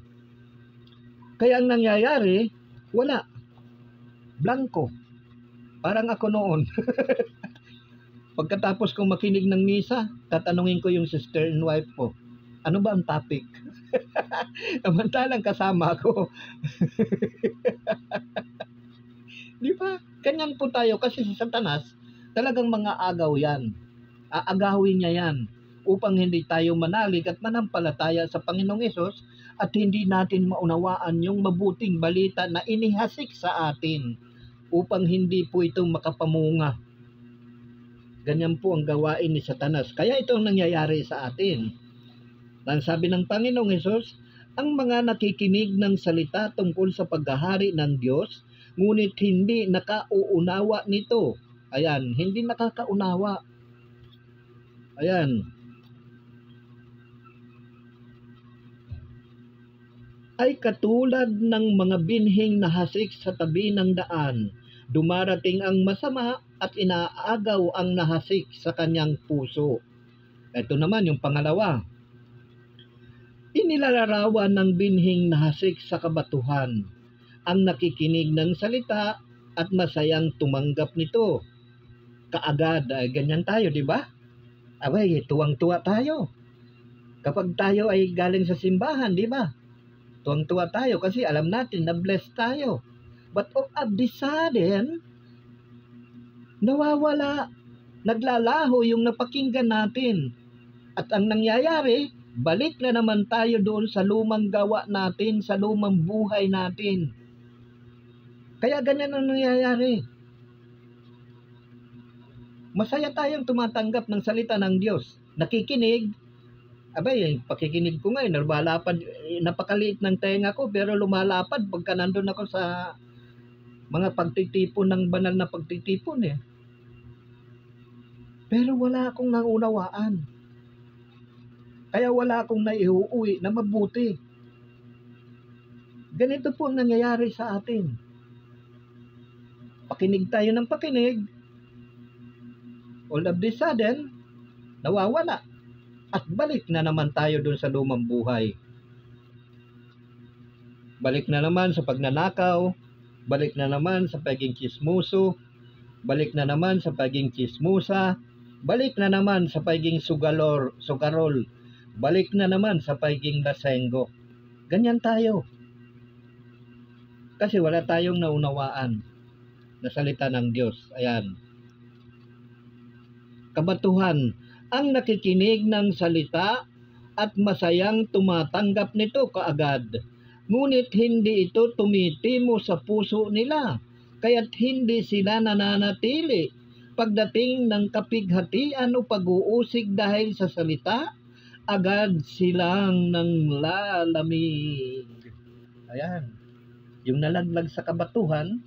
Kaya ang nangyayari, wala. Blanco. Parang ako noon. Pagkatapos kong makinig ng misa, tatanungin ko yung sister and wife ko, ano ba ang topic? Samantalang kasama ko. Di ba? Ganyan po tayo kasi si Satanas, talagang mga agaw yan. Aagawin niya yan upang hindi tayo manalig at manampalataya sa Panginoong Hesus at hindi natin maunawaan yung mabuting balita na inihasik sa atin upang hindi po ito makapamunga. Ganyan po ang gawain ni Satanas. Kaya ito ang nangyayari sa atin. Ang sabi ng Panginoong Hesus, ang mga nakikinig ng salita tungkol sa paghahari ng Diyos, ngunit hindi nakauunawa nito. Ayan, hindi nakakaunawa. Ayan. Ay katulad ng mga binhing nahasik sa tabi ng daan. Dumarating ang masama at inaagaw ang nahasik sa kanyang puso. Ito naman yung pangalawa. Inilalarawan ng binhing nahasik sa kabatuhan ang nakikinig ng salita at masayang tumanggap nito. Kaagad, ganyan tayo, di ba? Abay, tuwang-tuwa tayo. Kapag tayo ay galing sa simbahan, di ba? Tuwang-tuwa tayo kasi alam natin na blessed tayo. But all of the sudden, nawawala, naglalaho yung napakinggan natin. At ang nangyayari, balik na naman tayo doon sa lumang gawa natin, sa lumang buhay natin. Kaya ganyan ang nangyayari. Masaya tayong tumatanggap ng salita ng Diyos. Nakikinig. Abay, pakikinig ko nga, lumalapad, napakaliit ng tenga ko, pero lumalapad pagka nandun ako sa mga pagtitipon ng banal na pagtitipon eh. Pero wala akong naunawaan. Kaya wala akong naiuuwi na mabuti. Ganito po ang nangyayari sa atin. Pakinig tayo ng pakinig. All of the sudden, nawawala. At balik na naman tayo dun sa lumang buhay. Balik na naman sa pagnanakaw. Balik na naman sa pagiging chismoso. Balik na naman sa pagiging chismosa. Balik na naman sa pagiging sugarol. Balik na naman sa pagiging lasenggo. Ganyan tayo. Kasi wala tayong naunawaan na salita ng Diyos. Ayan. Kabatuhan, ang nakikinig ng salita at masayang tumatanggap nito kaagad. Ngunit hindi ito tumitimo sa puso nila, kaya't hindi sila nananatili. Pagdating ng kapighatian o pag-uusig dahil sa salita, agad silang nanglalamig. Ayan. Yung nalaglag sa kabatuhan,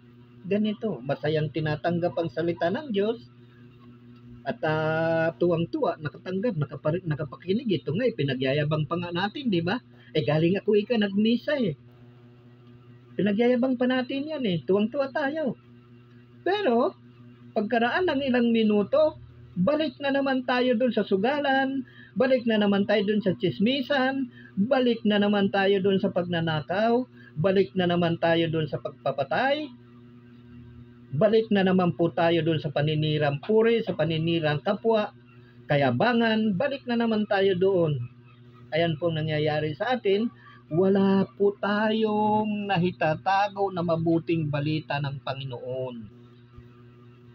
ganito, masayang tinatanggap ang salita ng Diyos at tuwang-tuwa, nakatanggap, nakapakinig. Ito nga, pinagyayabang pa nga natin, di ba? Galing ako nagmisa Pinagyayabang pa natin yan tuwang-tuwa tayo. Pero, pagkaraan ng ilang minuto, balik na naman tayo dun sa sugalan, balik na naman tayo dun sa tsismisan, balik na naman tayo dun sa pagnanakaw, balik na naman tayo dun sa pagpapatay, balik na naman po tayo dun sa paninirang puri, sa paninirang kapwa, kayabangan, balik na naman tayo doon. Ayan po nangyayari sa atin. Wala po tayong nahitatago na mabuting balita ng Panginoon.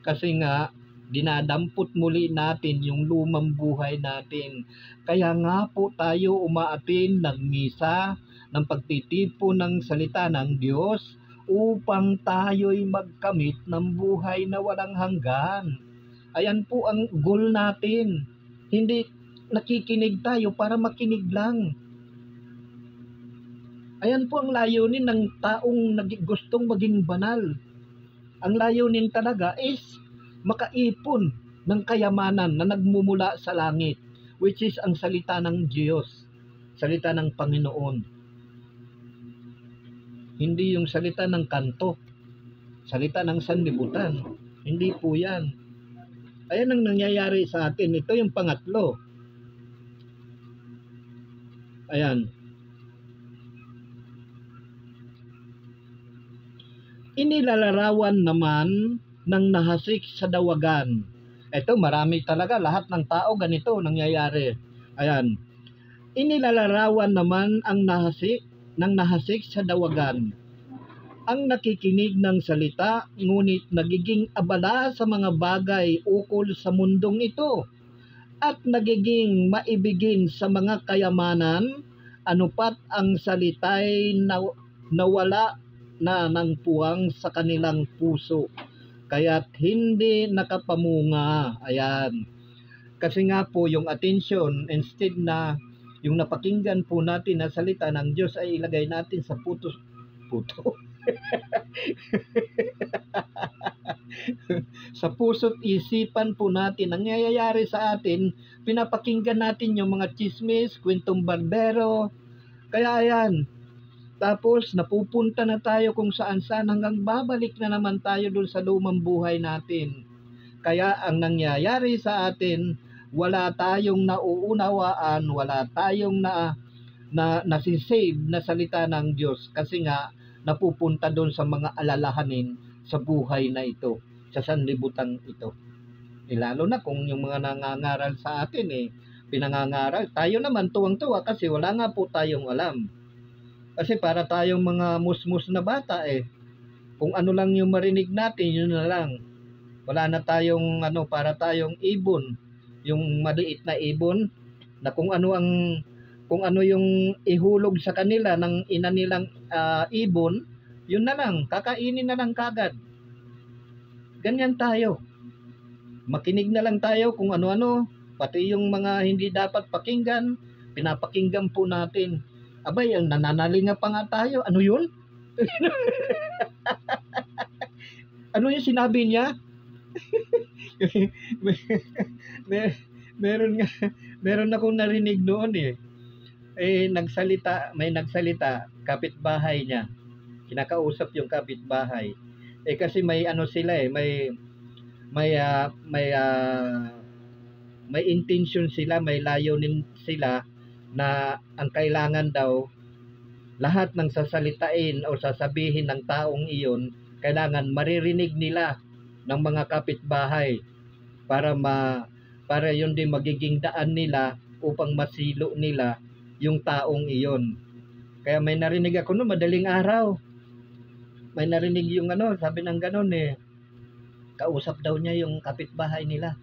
Kasi nga, dinadampot muli natin yung lumang buhay natin. Kaya nga po tayo umaatin ng misa, ng pagtitipo ng salita ng Diyos upang tayo'y magkamit ng buhay na walang hanggan. Ayan po ang goal natin. Hindi nakikinig tayo para makinig lang. Ayan po ang layunin ng taong gustong maging banal. Ang layunin talaga is makaipon ng kayamanan na nagmumula sa langit, which is ang salita ng Diyos, salita ng Panginoon. Hindi yung salita ng kanto, salita ng sanlibutan. Hindi po yan. Ayan ang nangyayari sa atin. Ito yung pangatlo. Ayan. Inilalarawan naman ng nahasik sa dawagan. Ito, marami talaga. Lahat ng tao ganito nangyayari. Ayan. Inilalarawan naman ang nahasik sa dawagan. Ang nakikinig ng salita, ngunit nagiging abala sa mga bagay ukol sa mundong ito at nagiging maibigin sa mga kayamanan, anupat ang salita'y nawala na ng puwang sa kanilang puso, kaya't hindi nakapamunga. Ayan. Kasi nga po yung attention, instead na yung napakinggan po natin na salita ng Diyos ay ilagay natin sa puto. Sa puso't isipan po natin. Ang nangyayari sa atin, pinapakinggan natin yung mga chismis, kwentong barbero. Kaya ayan, tapos napupunta na tayo kung saan-saan hanggang babalik na naman tayo dun sa lumang buhay natin. Kaya ang nangyayari sa atin, wala tayong nauunawaan, wala tayong nasisave na salita ng Diyos kasi nga napupunta doon sa mga alalahanin sa buhay na ito, sa sanlibutan ito. Lalo na kung yung mga nangangaral sa atin pinangangaral, tayo naman tuwang-tuwa kasi wala nga po tayong alam. Kasi para tayong mga musmus na bata kung ano lang yung marinig natin, yun na lang. Wala na tayong para tayong ibon, yung maliit na ibon na kung ano yung ihulog sa kanila ng ina nilang ibon, yun na lang, kakainin na lang kagad. Ganyan tayo. Makinig na lang tayo kung ano-ano, pati yung mga hindi dapat pakinggan, pinapakinggan po natin. Abay, ang nananalinga pa nga tayo. Ano yun? Ano yung sinabi niya? meron akong narinig noon may nagsalita, kapitbahay niya. Kinakausap yung kapitbahay. Kasi may sila may intention sila, may layunin sila na ang kailangan daw lahat ng sasalitain o sasabihin ng taong iyon, kailangan maririnig nila ng mga kapitbahay para yun din magiging daan nila upang masilo nila yung taong iyon. Kaya may narinig ako noon, madaling araw. may narinig yung sabi ng ganon kausap daw niya yung kapitbahay nila.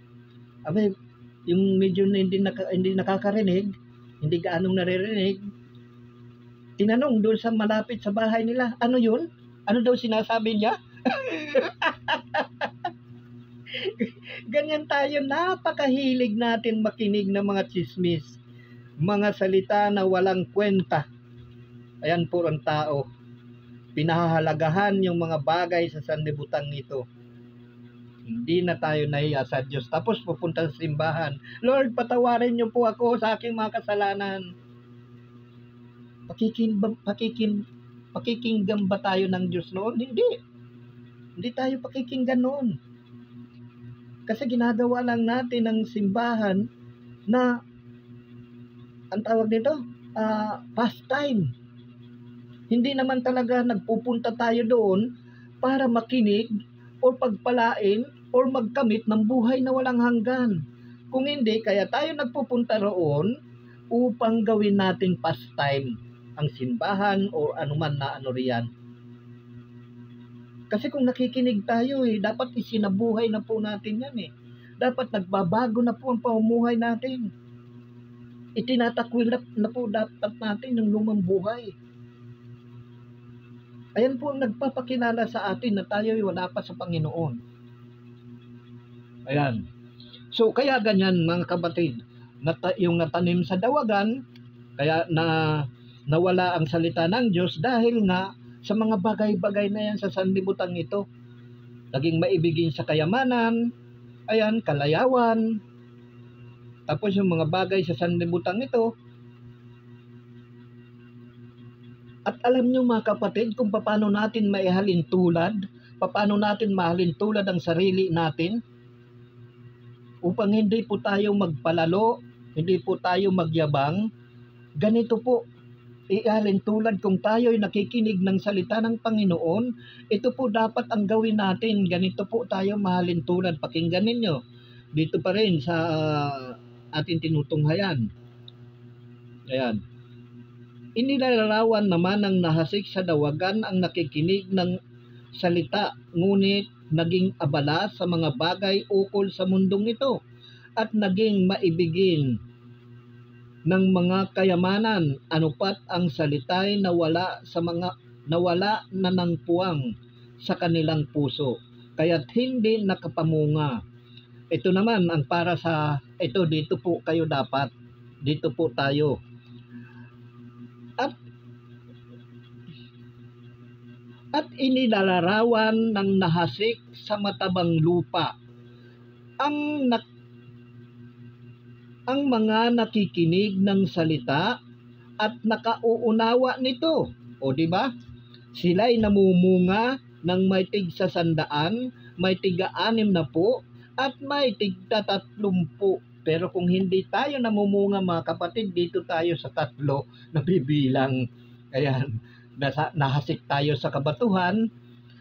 Abay, yung medyo hindi nakakarinig, hindi gaanong naririnig, tinanong doon sa malapit sa bahay nila, ano yun? Ano daw sinasabi niya? Ganyan tayo, napakahilig natin makinig ng mga chismis, mga salita na walang kwenta. Ayan po ang tao. Pinahahalagahan yung mga bagay sa sanlibutan nito. Hindi na tayo nahiya sa Diyos. Tapos pupunta sa simbahan. Lord, patawarin niyo po ako sa aking mga kasalanan. Pakikinggan ba tayo ng Diyos noon? Hindi. Hindi tayo pakikinggan noon. Kasi ginagawa lang natin ng simbahan na ang tawag dito, pastime. Hindi naman talaga nagpupunta tayo doon para makinig o pagpalain o magkamit ng buhay na walang hanggan. Kung hindi, kaya tayo nagpupunta roon upang gawin natin pastime ang simbahan o anuman na riyan. Kasi kung nakikinig tayo dapat isinabuhay na po natin yan Dapat nagbabago na po ang pamumuhay natin. Itinatakwil na po dapat natin yung lumang buhay. Ayan po ang nagpapakilala sa atin na tayo wala pa sa Panginoon. Ayan. So, kaya ganyan mga kapatid, yung natanim sa dawagan, kaya nawala ang salita ng Diyos dahil nga sa mga bagay-bagay na yan sa sanlibutan ito. Naging maibigin sa kayamanan, ayan, kalayawan, tapos yung mga bagay sa sanlibutan ito. At alam nyo mga kapatid kung paano natin maihalin tulad, paano natin mahalin tulad ang sarili natin upang hindi po tayo magpalalo, hindi po tayo magyabang. Ganito po, ihalin tulad kung tayo ay nakikinig ng salita ng Panginoon, ito po dapat ang gawin natin. Ganito po tayo mahalin tulad. Pakinggan ninyo. Dito pa rin sa ating tinutunghayan. Ayan. Inilalarawan naman ng nahasik sa dawagan ang nakikinig ng salita, ngunit naging abala sa mga bagay ukol sa mundong ito at naging maibigin ng mga kayamanan, anupat ang salita'y nawala na ng puwang sa kanilang puso, kaya't hindi nakapamunga. Ito naman ang para sa dito po kayo dapat, dito po tayo. At inilalarawan ng nahasik sa matabang lupa ang mga nakikinig ng salita at nakauunawa nito. O di ba? Sila'y namumunga ng may tig 100, may tig-60, at may tig-30. Pero kung hindi tayo namumunga mga kapatid, dito tayo sa 3 na bibilang. Ayan, nahasik tayo sa kabatuhan,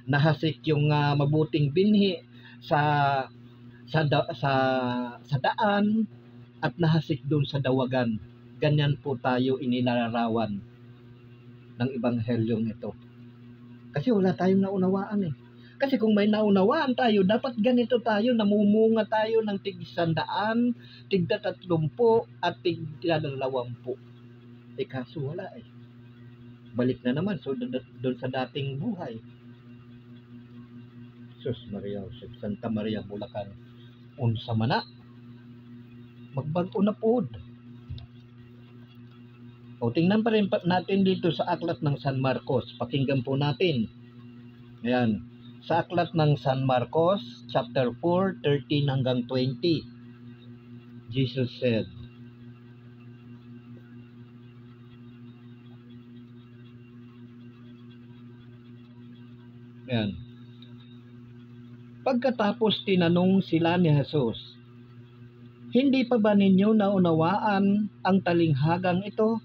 nahasik yung mabuting binhi sa daan, at nahasik doon sa dawagan. Ganyan po tayo inilalarawan ng ebanghelyong ito. Kasi wala tayong naunawaan Kasi kung may naunawaan tayo, dapat ganito tayo, namumunga tayo ng tig-100, tig-30, at tig-20. Kaso wala Balik na naman doon sa dating buhay. Sus Maria Josep, Santa Maria Bulacan, unsa man na, magbag-o na pod. O tingnan pa rin natin dito sa aklat ng San Marcos. Pakinggan po natin. Ayan. Sa aklat ng San Marcos, chapter 4, 13 hanggang 20. Jesus said, ayan. Pagkatapos tinanong sila ni Jesus, hindi pa ba ninyo naunawaan ang talinghagang ito?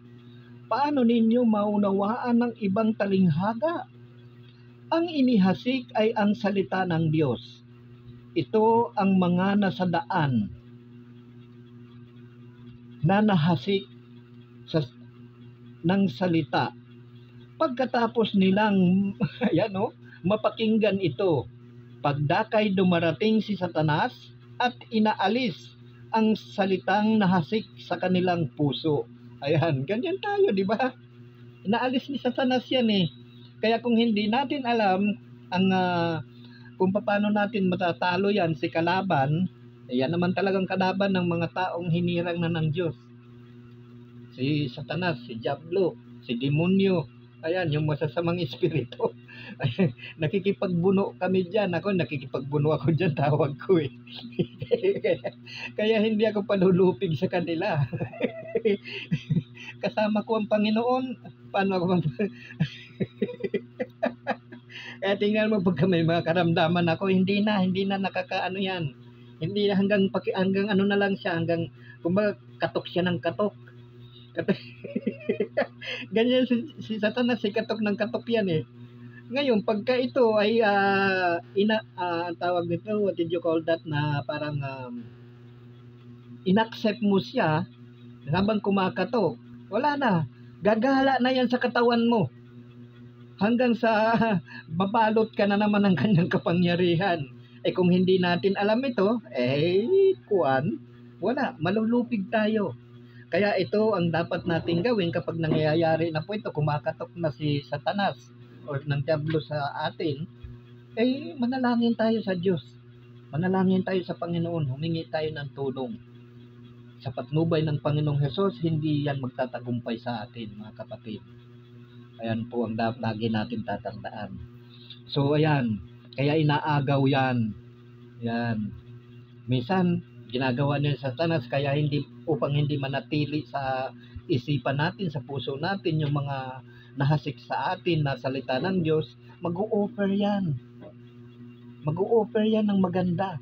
Paano ninyo maunawaan ang ibang talinghaga? Ang inihasik ay ang salita ng Diyos. Ito ang mga nasa daan na nahasik ng salita. Pagkatapos nilang mapakinggan ito. Pagdakay dumarating si Satanas at inaalis ang salitang nahasik sa kanilang puso. Ayan, ganyan tayo, di ba? Inaalis ni Satanas yan eh. Kaya kung hindi natin alam ang kung paano natin matatalo yan si kalaban, yan naman talagang kalaban ng mga taong hinirang na ng Diyos. Si Satanas, si Diablo, si demonyo, ayan, yung masasamang espiritu. Nakikipagbuno kami dyan. Nakikipagbuno ako dyan, tawag ko eh. Kaya hindi ako panulupig sa kanila. Kasama ko ang Panginoon. Paano ako Kaya tingnan mo, pagka may mga karamdaman ako, hindi na nakakaano yan. Hindi na hanggang ano na lang siya, hanggang kumbaga katok siya ng katok. Ganyan si Satanas, si katok ng katok yan eh. Ngayon, pagka ito ay tawag nito, what did you call that, na parang inaccept mo siya habang kumakatok, wala na. Gagala na yan sa katawan mo. Hanggang sa babalot ka na naman ng kanyang kapangyarihan. Eh kung hindi natin alam ito, wala, malulupig tayo. Kaya ito ang dapat natin gawin kapag nangyayari na po ito, kumakatok na si Satanas o ng Diablo sa atin, manalangin tayo sa Diyos. Manalangin tayo sa Panginoon, humingi tayo ng tulong. Sa patnubay ng Panginoong Hesus, hindi yan magtatagumpay sa atin, mga kapatid. Ayan po ang lagi natin tatandaan. So ayan, kaya inaagaw yan. Yan. Minsan, ginagawa niya sa Satanas kaya upang hindi manatili sa isipan natin, sa puso natin, yung mga nahasik sa atin na salita ng Diyos, mag-o-offer yan. Mag-o-offer yan ng maganda.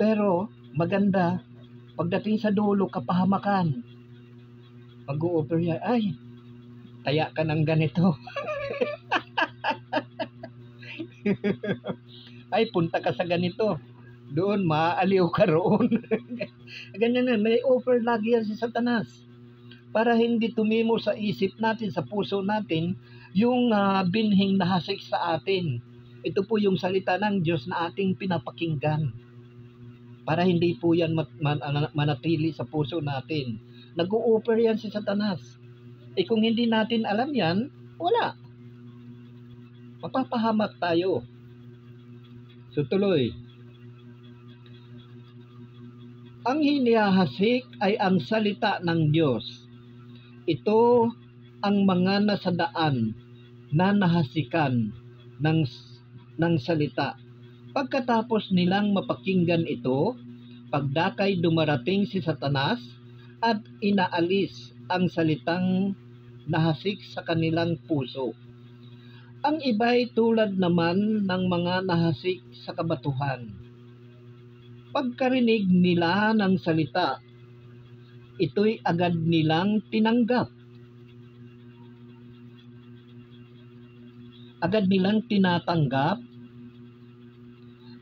Pero, maganda, pagdating sa dulo, kapahamakan. Mag-o-offer yan, taya ka ng ganito. Punta ka sa ganito. Doon, maaaliw ka roon. Ganyan yan, may offer lagi yan si Satanas. Para hindi tumimo sa isip natin, sa puso natin, yung binhing nahasik sa atin. Ito po yung salita ng Diyos na ating pinapakinggan. Para hindi po yan manatili sa puso natin. Nag-o-offer yan si Satanas. Kung hindi natin alam yan, wala. Mapapahamak tayo. So tuloy. Ang hinihasik ay ang salita ng Diyos. Ito ang mga nasadaan na nahasikan ng salita. Pagkatapos nilang mapakinggan ito, pagdakay dumarating si Satanas at inaalis ang salitang nahasik sa kanilang puso. Ang iba'y tulad naman ng mga nahasik sa kabatuhan. Pagkarinig nila ng salita, ito'y agad nilang tinanggap. Agad nilang tinatanggap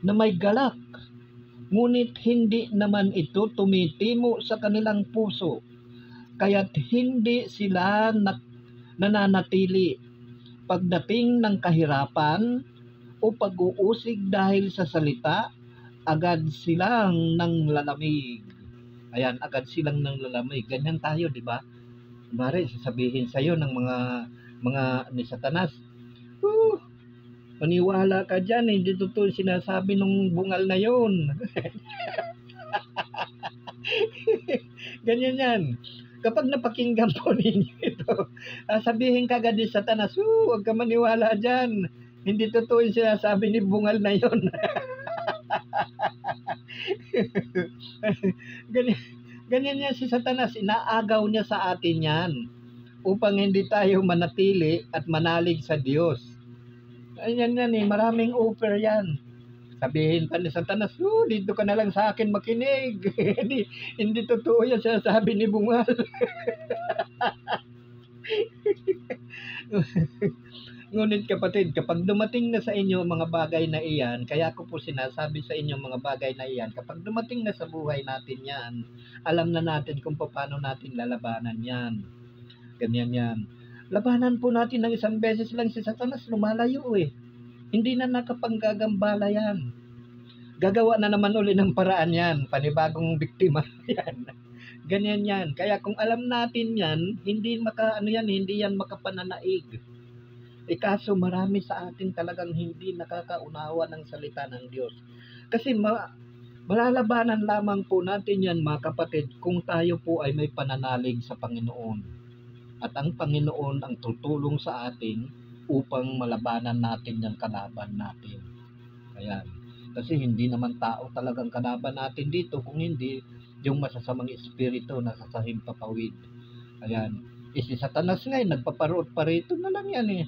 na may galak, ngunit hindi naman ito tumitimo sa kanilang puso, kaya't hindi sila nananatili pagdating ng kahirapan o pag-uusig dahil sa salita. Agad silang nanglalamig. Ayan, agad silang nanglalamig. Ganyan tayo, di ba? Mare, sasabihin sa'yo ng mga ni Satanas, maniwala ka dyan, hindi totoo sinasabi nung bungal na yon. Ganyan yan. Kapag napakinggan po ninyo ito, sabihin ka agad ni Satanas, huwag ka maniwala dyan. Hindi totoo yung sinasabi ni bungal na yon. Ganyan yan si Satanas, inaagaw niya sa atin yan upang hindi tayo manatili at manalig sa Diyos. Ayan yan maraming offer yan. Sabihin pa ni Satanas, dito ka na lang sa akin makinig. hindi totoo yan sabi ni bungal. Ngunit kapatid, kapag dumating na sa inyo mga bagay na iyan, kaya ko po sinasabi sa inyo mga bagay na iyan, kapag dumating na sa buhay natin yan, alam na natin kung paano natin lalabanan yan. Ganyan yan. Labanan po natin ng isang beses lang si Satanas, lumalayo Hindi na nakapanggagambala yan. Gagawa na naman uli ng paraan yan. Panibagong biktima yan. Ganyan yan. Kaya kung alam natin yan, hindi yan makapananaig. Kaso marami sa atin talagang hindi nakakaunawa ng salita ng Diyos. Kasi malalabanan lamang po natin yan, mga kapatid, kung tayo po ay may pananalig sa Panginoon. At ang Panginoon ang tutulong sa atin upang malabanan natin yung kalaban natin. Ayan. Kasi hindi naman tao talagang kalaban natin dito, kung hindi yung masasamang espiritu na sasahimpapawid. Ayan. Si Satanas ngayon, nagpaparoot pa rito na lang yan eh.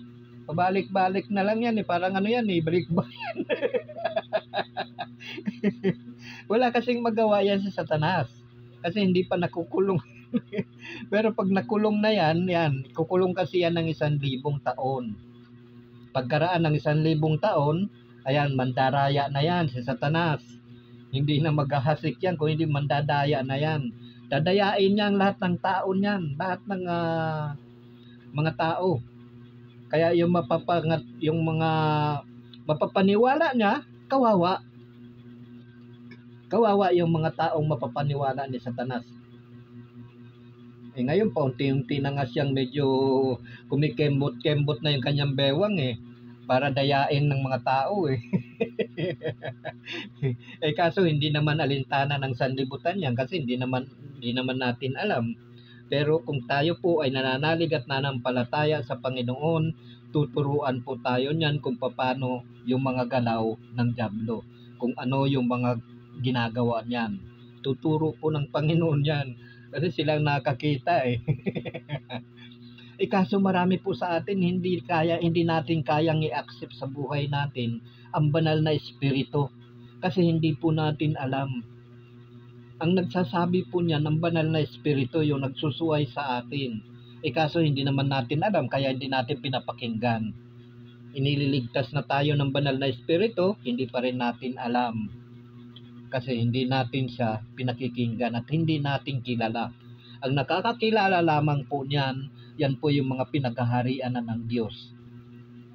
Pabalik-balik na lang yan eh. Parang ano yan eh, balik-bayan. Wala kasing magawa yan si Satanas. Kasi hindi pa nakukulong. Pero pag nakulong na yan, kukulong kasi yan ng 1,000 taon. Pagkaraan ng 1,000 taon, ayan, mandaraya na yan si Satanas. Hindi na maghahasik yan, kung hindi mandadaya na yan. Dadayain niya ang lahat ng tao niyan, lahat ng mga tao. Kaya yung mga mapapaniwala niya, kawawa. Kawawa yung mga taong mapapaniwala ni Satanas. Ngayon paunti-unti na nga siyang medyo kumikembot-kembot na yung kanyang bewang eh. Para dayain ng mga tao eh. Kaso hindi naman alintana ng sanlibutan yan kasi hindi naman natin alam. Pero kung tayo po ay nananalig at nanampalataya sa Panginoon, tuturuan po tayo niyan kung paano yung mga galaw ng dyablo. Kung ano yung mga ginagawa niyan. Tuturo po ng Panginoon yan. Kasi silang nakakita eh. Kaso marami po sa atin hindi natin kayang i-accept sa buhay natin ang banal na espiritu. Kasi hindi po natin alam. Ang nagsasabi po niya ng banal na espiritu yung nagsusuway sa atin. Kaso hindi naman natin alam kaya hindi natin pinapakinggan. Inililigtas na tayo ng banal na espiritu, hindi pa rin natin alam. Kasi hindi natin siya pinakikinggan at hindi natin kilala. Ang nakakakilala lamang po niyan, yan po yung mga pinaghaharian na ng Diyos.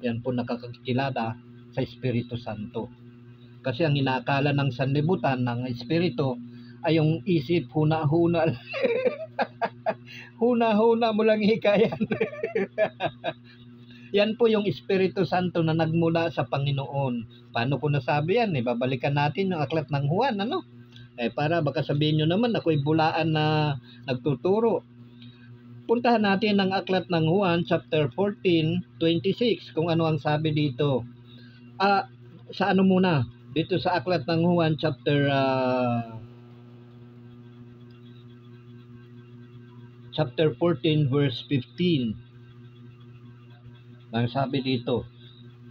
Yan po nakakakilala sa Espiritu Santo. Kasi ang inaakala ng sanlibutan ng Espiritu ay yung isip huna-huna. Huna-huna mo lang hikayan. Yan po yung Espiritu Santo na nagmula sa Panginoon. Paano ko nasabi yan? Babalikan natin yung aklat ng Juan, ano? Para baka sabihin nyo naman ako'y bulaan na nagtuturo. Puntahan natin ang aklat ng Juan chapter 14:26 kung ano ang sabi dito. Sa ano muna? Dito sa aklat ng Juan chapter 14 verse 15. Ang sabi dito,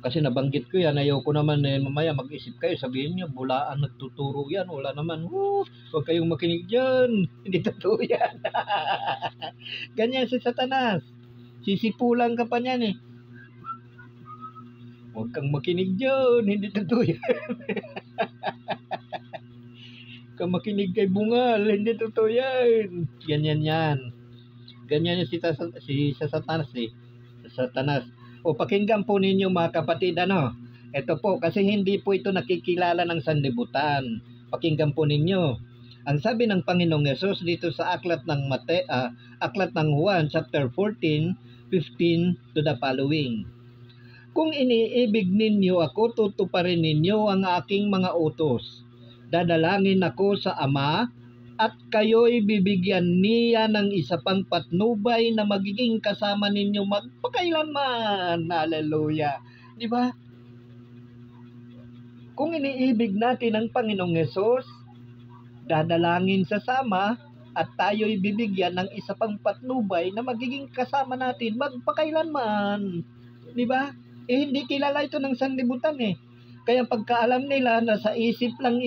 kasi nabanggit ko yan, ayaw ko naman mamaya mag-isip kayo, sabihin nyo, bulaan nagtuturo yan, wala naman, huwag kayong makinig dyan, hindi totoo yan. Ganyan si Satanas, sisipulan ka pa niyan eh. Huwag kang makinig dyan, hindi totoo yan. Kung makinig kay bungal, hindi totoo yan. Ganyan yan. Ganyan si Satanas eh. Satanas. Pakinggan po ninyo mga kapatid, ano? Ito po, kasi hindi po ito nakikilala ng sanlibutan. Pakinggan po ninyo. Ang sabi ng Panginoong Yesus dito sa aklat ng Juan chapter 14:15 to the following. Kung iniibig ninyo ako, tutuparin ninyo ang aking mga utos. Dadalangin ako sa Ama at kayo'y bibigyan niya ng isa pang patnubay na magiging kasama ninyo magpakailanman. Hallelujah. Di ba? Kung iniibig natin ang Panginoong Yesus, dadalangin sa Ama at tayo'y bibigyan ng isa pang patnubay na magiging kasama natin magpakailanman. Di ba? Hindi kilala ito ng sanlibutan eh. Kaya pagkaalam nila na sa isip lang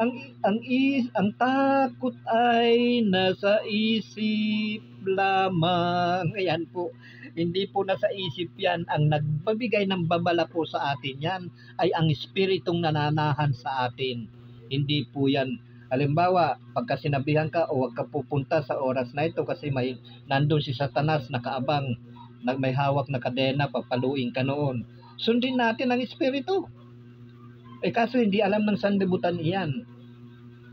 ang takot ay nasa isip lamang. Ayan po. Hindi po nasa isip yan. Ang nagbabigay ng babala po sa atin yan ay ang espiritong nananahan sa atin. Hindi po yan. Halimbawa, pagka sinabihan ka o huwag ka pupunta sa oras na ito kasi nandun si Satanas nakaabang, may hawak na kadena, papaluin ka noon. sundin natin ang Espiritu. Kaso hindi alam ng sanlibutan iyan.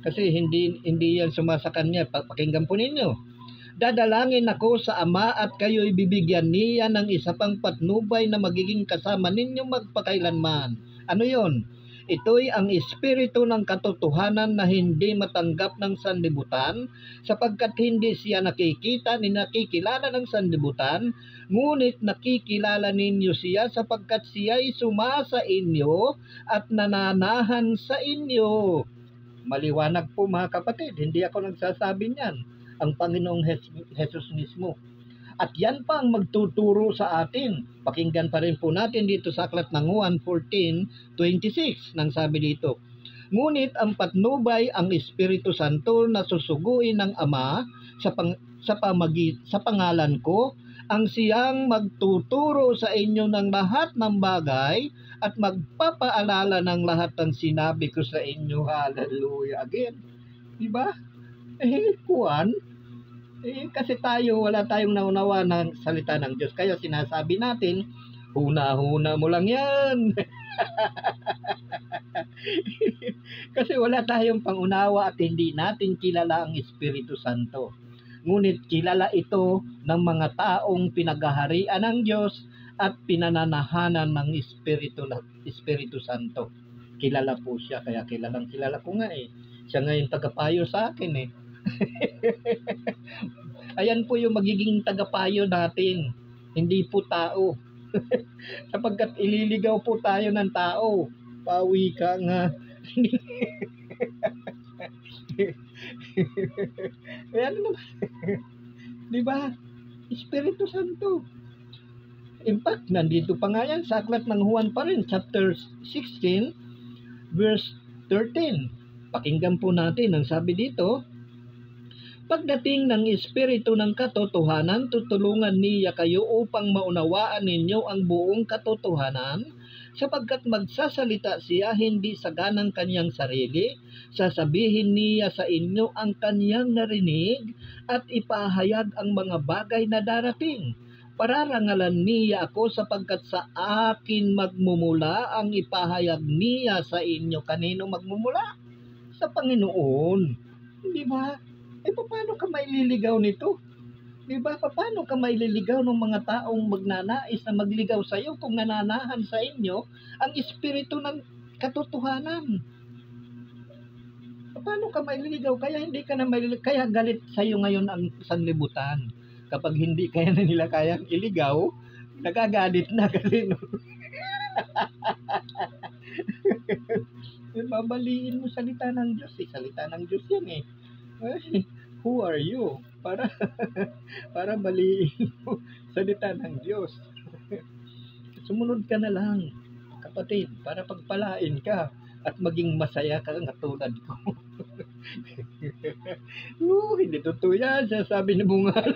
Kasi hindi yan sumasa kanya. Pakinggan po ninyo. Dadalangin ako sa Ama at kayo'y bibigyan niya ng isa pang patnubay na magiging kasama ninyo magpakailanman. Ano yon? Ito'y ang Espiritu ng katotohanan na hindi matanggap ng sanlibutan, sapagkat hindi siya nakikita ni nakikilala ng sanlibutan, ngunit nakikilala ninyo siya sapagkat siya'y sumasa inyo at nananahan sa inyo. Maliwanag po mga kapatid, hindi ako nagsasabi niyan. Ang Panginoong Jesus mismo. At yan pa ang magtuturo sa atin. Pakinggan pa rin po natin dito sa aklat ng Juan 14:26 nang sabi dito, ngunit ang patnubay ang Espiritu Santo na susuguin ng Ama sa pangalan ko, ang siyang magtuturo sa inyo ng lahat ng bagay at magpapaalala ng lahat ng sinabi ko sa inyo. Hallelujah. Again, diba? Kuwan, kasi wala tayong naunawa ng salita ng Diyos. Kaya sinasabi natin, huna-huna mo lang yan. Kasi wala tayong pangunawa at hindi natin kilala ang Espiritu Santo. Ngunit kilala ito ng mga taong pinaghaharian ng Diyos at pinananahanan ng Espiritu Santo. Kilala po siya, kaya kilala ko nga Siya nga yung tagapayo sa akin Ayan po yung magiging tagapayo natin, hindi po tao. Sapagkat ililigaw po tayo ng tao. Pawi ka nga. Ayan naman. Diba? Espiritu Santo. In fact, nandito pa nga yan sa aklat ng Juan pa rin, chapter 16, verse 13. Pakinggan po natin ang sabi dito, pagdating ng Espiritu ng katotohanan, tutulungan niya kayo upang maunawaan ninyo ang buong katotohanan, sapagkat magsasalita siya hindi sa ganang kanyang sarili, sasabihin niya sa inyo ang kanyang narinig at ipahayag ang mga bagay na darating. Pararangalan niya ako sapagkat sa akin magmumula ang ipahayag niya sa inyo. Kanino magmumula? Sa Panginoon. Di ba? Paano ka maililigaw nito? Diba? Paano ka maililigaw ng mga taong magnanais na magligaw sa iyo kung nananahan sa inyo ang Espiritu ng katotohanan? Paano ka maililigaw? Kaya hindi ka na maililigaw. Kaya galit sa iyo ngayon ang sanlibutan. Kapag hindi kaya na nila kayang iligaw, nagagalit na kasi babaliin mo salita ng Diyos. Salita ng Diyos yan Who are you? Para baliin mo salita ng Diyos. Sumunod ka na lang, kapatid, para pagpalain ka at maging masaya ka katulad ko. Hindi totoo yan, sabi ni Bungal.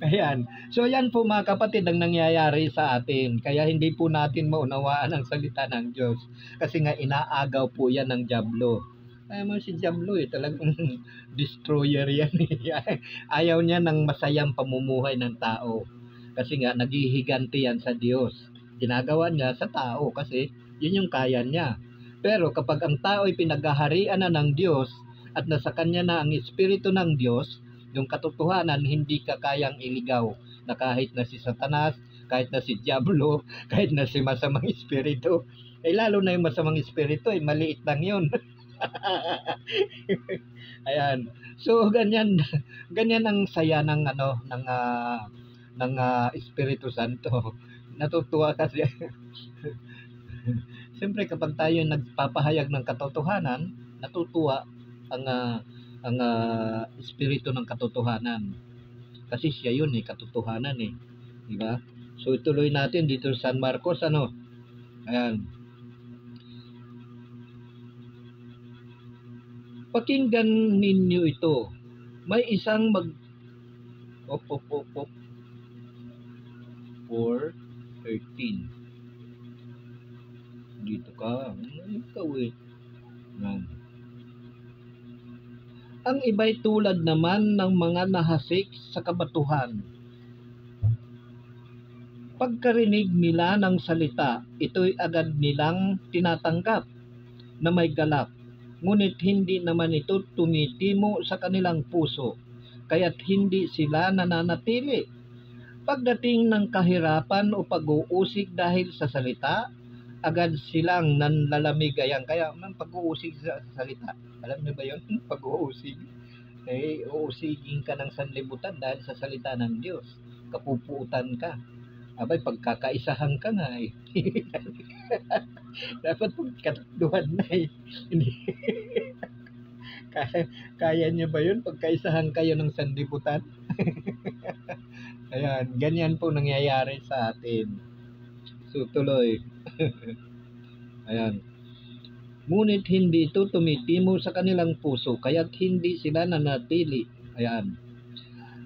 Ayan. So yan po mga kapatid ang nangyayari sa atin. Kaya hindi po natin maunawaan ang salita ng Diyos. Kasi nga inaagaw po yan ng dyablo. Mo si dyablo talagang destroyer yan Ayaw niya ng masayang pamumuhay ng tao. Kasi nga naghihiganti yan sa Diyos. Ginagawa niya sa tao kasi yun yung kaya niya. Pero kapag ang tao ay pinaghaharian na ng Diyos at nasa kanya na ang Espiritu ng Diyos, yung katotohanan, hindi ka kayang iligaw na kahit na si Satanas, kahit na si Diablo, kahit na si masamang espiritu. Lalo na yung masamang espiritu, maliit lang yun. Ayan. So, ganyan ang saya ng Espiritu Santo. Natutuwa kasi. Siyempre, kapag tayo nagpapahayag ng katotohanan, natutuwa ang Espiritu ng katotohanan. Kasi siya yun katotohanan di ba? So ituloy natin dito sa San Marcos Ayan. Pakinggan ninyo ito. May isang 4:13. Dito ka. Ikaw Ayan. Ang iba'y tulad naman ng mga nahasik sa kabatuhan. Pagkarinig nila ng salita, ito'y agad nilang tinatanggap na may galak, ngunit hindi naman ito tumitimo sa kanilang puso, kaya't hindi sila nananatili. Pagdating ng kahirapan o pag-uusig dahil sa salita, agad silang nanlalamig. Ayan, kaya ng pag-uusig sa salita, alam niyo ba yun? Pag-uusig. Uusigin ka ng sanlibutan dahil sa salita ng Diyos. Kapupuutan ka. Abay, pagkakaisahan ka nga eh. Dapat pagkatakduhan na eh. Kaya niyo ba yun? Pagkaisahan kayo ng sanlibutan? Ayan, ganyan po nangyayari sa atin. So, tuloy. Ayan. Ngunit hindi ito tumitimo sa kanilang puso, kaya't hindi sila nanatili. Ayan.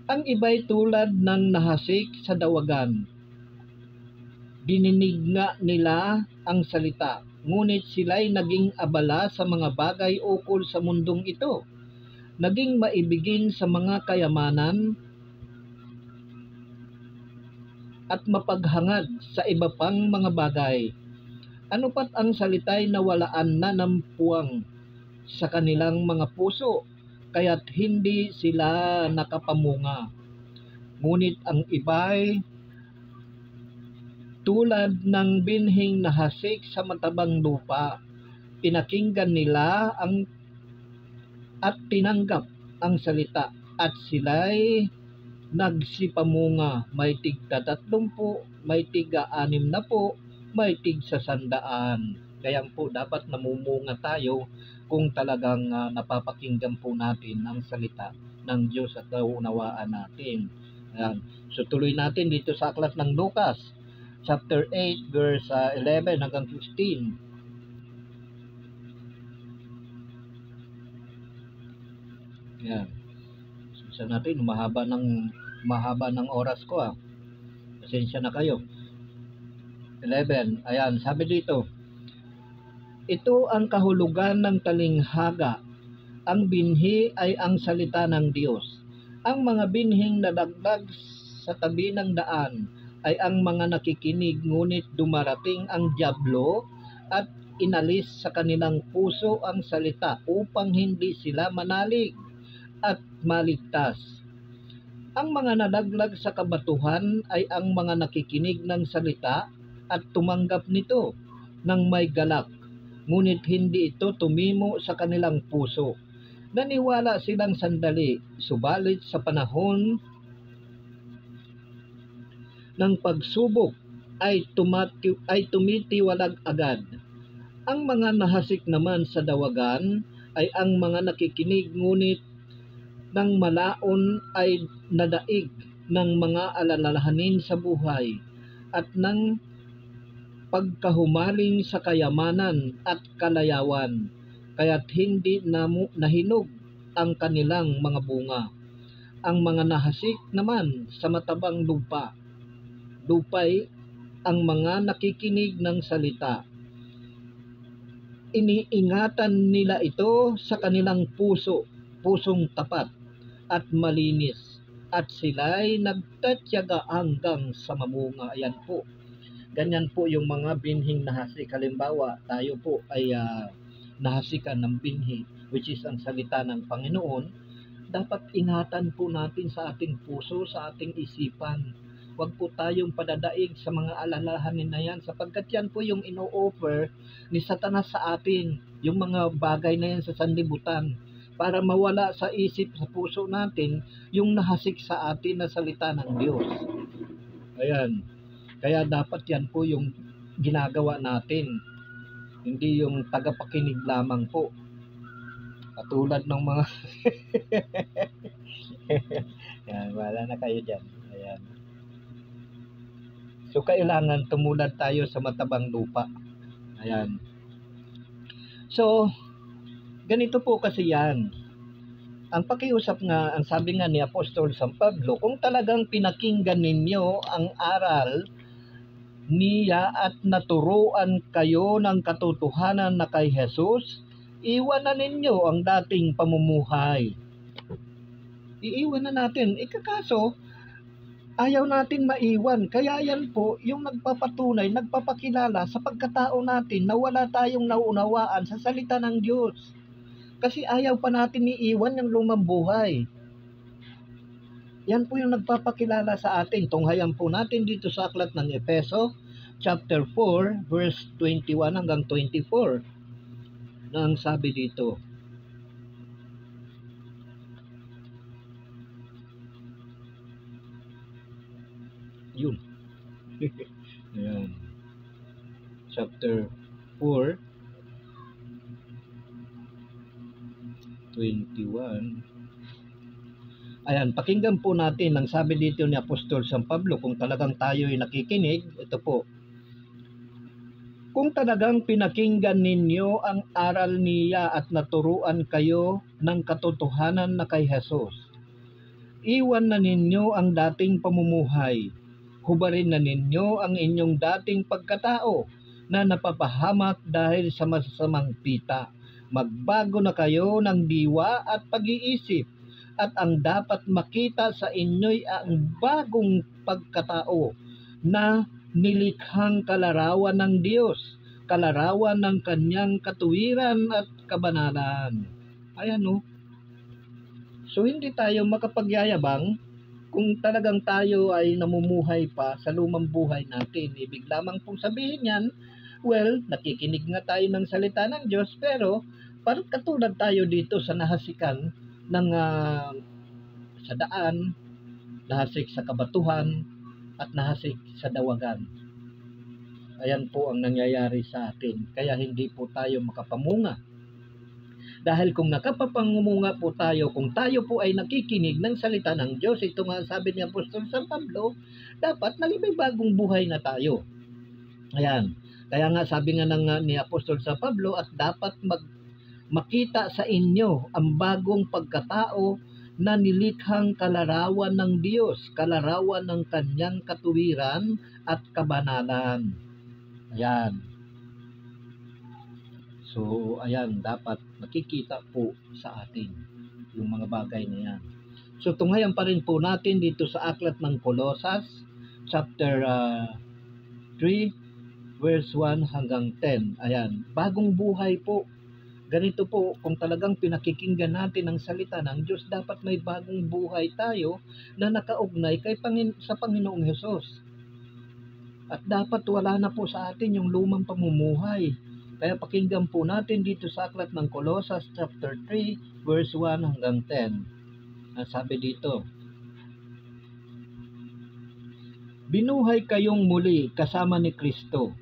Ang iba'y tulad ng nahasik sa dawagan. Dininig nga nila ang salita, ngunit sila'y naging abala sa mga bagay ukol sa mundong ito. Naging maibigin sa mga kayamanan at mapaghangad sa iba pang mga bagay. Ano pat ang salita'y nawalaan na ng puwang sa kanilang mga puso, kaya't hindi sila nakapamunga. Ngunit ang iba'y tulad ng binhing nahasik sa matabang lupa. Pinakinggan nila at tinanggap ang salita, at sila'y nagsipamunga. May tig-30, may tig-60, may tig-100. Kaya po dapat namumunga tayo kung talagang napapakinggan po natin ang salita ng Diyos at naunawaan natin. Ayan. So tuloy natin dito sa aklat ng Lucas, chapter 8, verse 11 hanggang 15. Ayan. So natin, mahaba ng oras ko Pasensya na kayo. 11. Ayan, sabi dito, ito ang kahulugan ng talinghaga. Ang binhi ay ang salita ng Diyos. Ang mga binhing nadagdag sa tabi ng daan ay ang mga nakikinig, ngunit dumarating ang dyablo at inalis sa kanilang puso ang salita upang hindi sila manalig at maligtas. Ang mga nadaglag sa kabatuhan ay ang mga nakikinig ng salita at tumanggap nito ng may galak, ngunit hindi ito tumimo sa kanilang puso. Naniwala silang sandali, subalit sa panahon ng pagsubok ay tumitiwalag agad. Ang mga nahasik naman sa dawagan ay ang mga nakikinig, ngunit nang malaon ay nadaig ng mga alalahanin sa buhay at ng pagkahumaling sa kayamanan at kalayawan, kaya't hindi nahinog ang kanilang mga bunga. Ang mga nahasik naman sa matabang lupa'y ang mga nakikinig ng salita. Iniingatan nila ito sa kanilang pusong tapat at malinis, at sila'y nagtatyaga hanggang sa mamunga. Ayan po. Ganyan po yung mga binhing nahasik. Halimbawa, tayo po ay nahasikan ng binhi, which is ang salita ng Panginoon. Dapat ingatan po natin sa ating puso, sa ating isipan. Huwag po tayong padadaig sa mga alalahanin na yan, sapagkat yan po yung ino-offer ni Satanas sa atin, yung mga bagay na yan sa sanlibutan, para mawala sa isip, sa puso natin, yung nahasik sa atin na salita ng Diyos. Ayan. Kaya dapat yan po yung ginagawa natin. Hindi yung tagapakinig lamang po. Katulad ng mga... Ayan, wala na kayo dyan. Ayan. So, kailangan tumulad tayo sa matabang lupa. Ayan. So, ganito po kasi yan. Ang pakiusap nga, ang sabi nga ni Apostol San Pablo, kung talagang pinakinggan ninyo ang aral niya at naturuan kayo ng katotohanan na kay Jesus, iwan na ninyo ang dating pamumuhay. Iiwan na natin. Ikakaso, Ayaw natin maiwan. Kaya yan po, yung nagpapatunay, nagpapakilala sa pagkatao natin na wala tayong nauunawaan sa salita ng Diyos. Kasi ayaw pa natin iiwan yung lumang buhay. Yan po yung nagpapakilala sa atin. Tunghayan po natin dito sa aklat ng Efeso, chapter 4, verse 21 hanggang 24. Na ang sabi dito, yun. Ayan. Chapter 4, 21. Ayan, pakinggan po natin ang sabi dito ni Apostol San Pablo. Kung talagang tayo ay nakikinig, ito po. Kung talagang pinakinggan ninyo ang aral niya at naturuan kayo ng katotohanan na kay Jesus, iwan na ninyo ang dating pamumuhay. Hubarin na ninyo ang inyong dating pagkatao na napapahamak dahil sa masasamang pita. Magbago na kayo ng diwa at pag-iisip, at ang dapat makita sa inyo'y ang bagong pagkatao na nilikhang kalarawan ng Diyos, kalarawan ng kanyang katuwiran at kabanalan. Ayan o. So hindi tayo makapagyayabang kung talagang tayo ay namumuhay pa sa lumang buhay natin. Ibig lamang pong sabihin yan, well, nakikinig nga tayo ng salita ng Diyos, pero parang katulad tayo dito sa nahasikan ng sa daan, nahasik sa kabatuhan, at nahasik sa dawagan. Ayan po ang nangyayari sa atin. Kaya hindi po tayo makapamunga. Dahil kung nakapapangumunga po tayo, kung tayo po ay nakikinig ng salita ng Diyos, ito nga sabi ni Apostol San Pablo, dapat may bagong buhay na tayo. Ayan. Kaya nga sabi nga ni Apostol San Pablo, at dapat makita sa inyo ang bagong pagkatao na nilikhang kalarawan ng Diyos, kalarawan ng kanyang katuwiran at kabanalan. Ayan. So, ayan, dapat nakikita po sa atin yung mga bagay na yan. So, tunghayan pa rin po natin dito sa aklat ng Colosas, chapter 3, verse 1 hanggang 10. Ayan, bagong buhay po. Ganito po, kung talagang pinakikinggan natin ang salita ng Diyos, dapat may bagong buhay tayo na nakaugnay sa Panginoong Hesus. At dapat wala na po sa atin yung lumang pamumuhay. Kaya pakinggan po natin dito sa aklat ng Colosas chapter 3, verse 1 hanggang 10. Ang sabi dito, binuhay kayong muli kasama ni Kristo,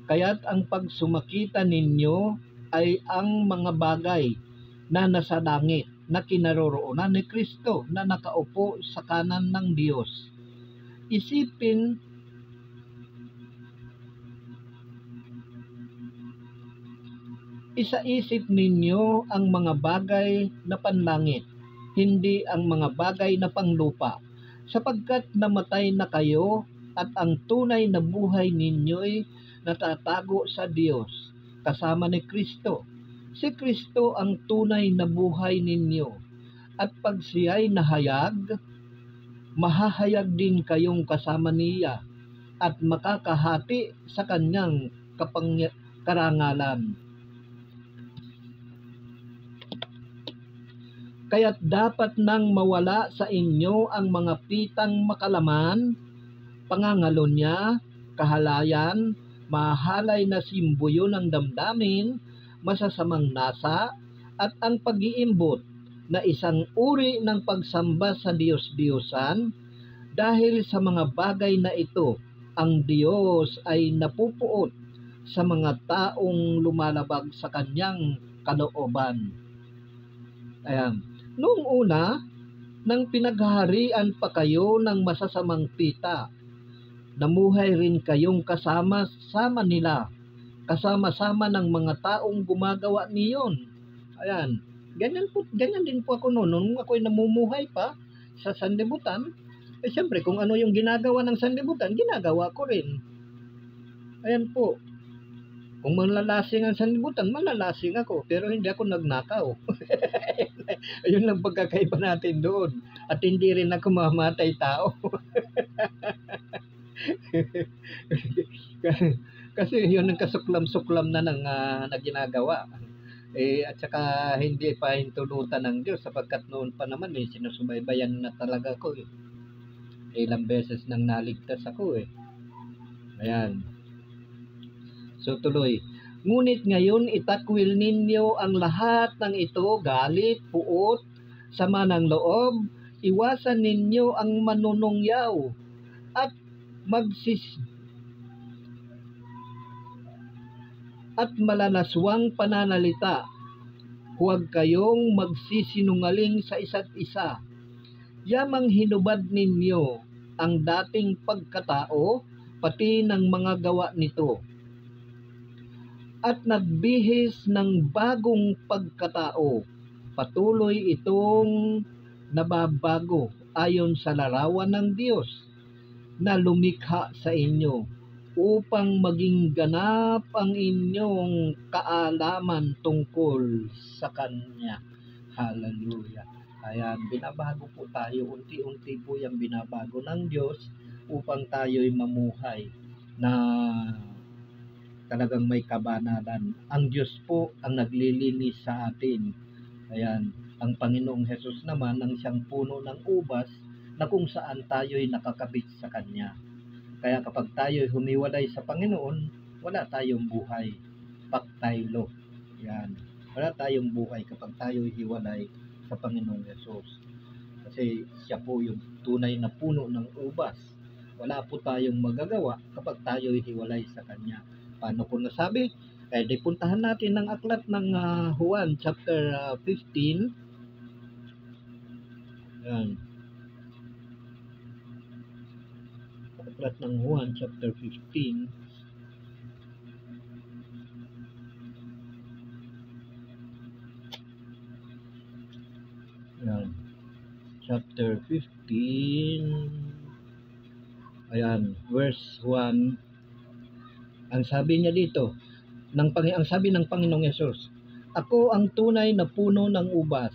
kaya't ang pagsumakita ninyo ay ang mga bagay na nasa langit na kinaroroonan ni Kristo na nakaupo sa kanan ng Diyos. Isaisip ninyo ang mga bagay na panlangit, hindi ang mga bagay na panglupa, sapagkat namatay na kayo at ang tunay na buhay ninyo'y natatago sa Diyos kasama ni Kristo. Si Kristo ang tunay na buhay ninyo, at pag siya'y nahayag, mahahayag din kayong kasama niya at makakahati sa kanyang karangalan. Kaya't dapat nang mawala sa inyo ang mga pitang makalaman, pangangalunya, kahalayan, mahalay na simbuyo ng damdamin, masasamang nasa, at ang pag-iimbot na isang uri ng pagsamba sa Diyos-Diyosan. Dahil sa mga bagay na ito, ang Diyos ay napupuot sa mga taong lumalabag sa kanyang kalooban. Ayan. Noong una, nang pinaghaharian pa kayo ng masasamang pita, namuhay rin kayong kasama-sama nila, kasama-sama ng mga taong gumagawa niyon. Ayan, ganyan din po ako noon. Nung ako'y namumuhay pa sa sanlibutan, siyempre kung ano yung ginagawa ng sanlibutan, ginagawa ko rin. Ayan po. Kung malalasing ang sanlibutan, malalasing ako, pero hindi ako nagnakaw. Ayun lang pagkakaiba natin doon. At hindi rin ako mamatay tao. Kasi yun ang kasuklam-suklam na ginagawa. At saka hindi pa hintulutan ng Diyos sapagkat noon pa naman sinusubaybayan na talaga ko eh. Ilang beses nang naligtas ako eh. Ayan. So tuloy. Ngunit ngayon itakwil ninyo ang lahat ng ito, galit, puot, sama ng loob, iwasan ninyo ang manunungyaw at malanaswang pananalita. Huwag kayong magsisinungaling sa isa't isa. Yamang hinubad ninyo ang dating pagkatao, pati ng mga gawa nito, at nagbihis ng bagong pagkatao. Patuloy itong nababago ayon sa larawan ng Diyos na lumikha sa inyo upang maging ganap ang inyong kaalaman tungkol sa Kanya. Hallelujah. Ayan, binabago po tayo. Unti-unti po yung binabago ng Diyos upang tayo'y mamuhay na talagang may kabanalan. Ang Diyos po ang naglilinis sa atin. Ayan, ang Panginoong Hesus naman ang siyang puno ng ubas na kung saan tayo'y nakakabit sa Kanya. Kaya kapag tayo'y humiwalay sa Panginoon, wala tayong buhay. Paktaylo. Yan. Wala tayong buhay kapag tayo'y hiwalay sa Panginoong Hesus. Kasi siya po yung tunay na puno ng ubas. Wala po tayong magagawa kapag tayo'y hiwalay sa Kanya. Paano ko nasabi? Di puntahan natin ang aklat ng Juan chapter 15. Yan. Aklat ng Juan chapter 15. Yan. Chapter 15. Ayan, verse 1. Ang sabi niya dito, ang sabi ng Panginoong Yesus, ako ang tunay na puno ng ubas,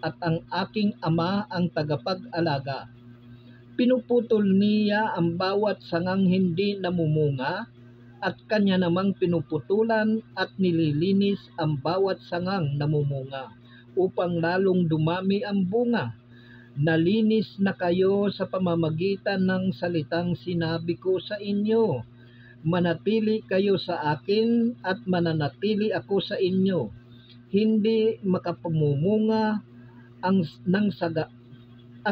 at ang aking Ama ang tagapag-alaga. Pinuputol niya ang bawat sangang hindi namumunga, at kanya namang pinuputulan at nililinis ang bawat sangang namumunga, upang lalong dumami ang bunga. Nalinis na kayo sa pamamagitan ng salitang sinabi ko sa inyo. Manatili kayo sa akin at mananatili ako sa inyo. Hindi makapamumunga ang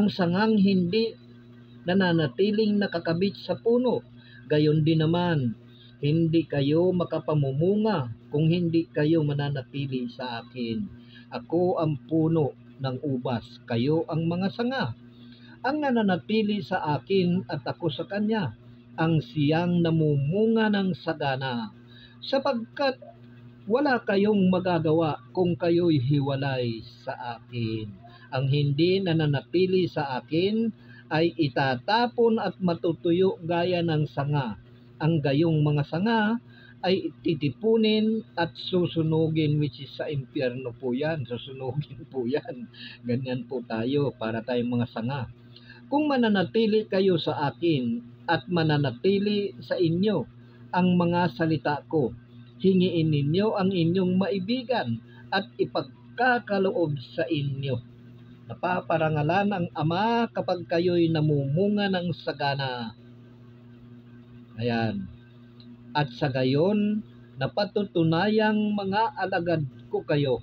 sangang hindi nananatiling nakakabit sa puno. Gayon din naman, hindi kayo makapamumunga kung hindi kayo mananatili sa akin. Ako ang puno ng ubas, kayo ang mga sanga. Ang nananatili sa akin at ako sa kanya, ang siyang namumunga ng sagana, sapagkat wala kayong magagawa kung kayo'y hiwalay sa akin. Ang hindi nananatili sa akin ay itatapon at matutuyo gaya ng sanga. Ang gayong mga sanga ay titipunin at susunugin, which is sa impyerno po yan. Susunugin po yan. Ganyan po tayo para tayong mga sanga. Kung mananatili kayo sa akin at mananatili sa inyo ang mga salita ko, hingiin ninyo ang inyong maibigan at ipagkakaloob sa inyo. Napaparangalan ang Ama kapag kayo'y namumunga ng sagana. Ayan. At sa gayon, napatutunayang mga alagad ko kayo.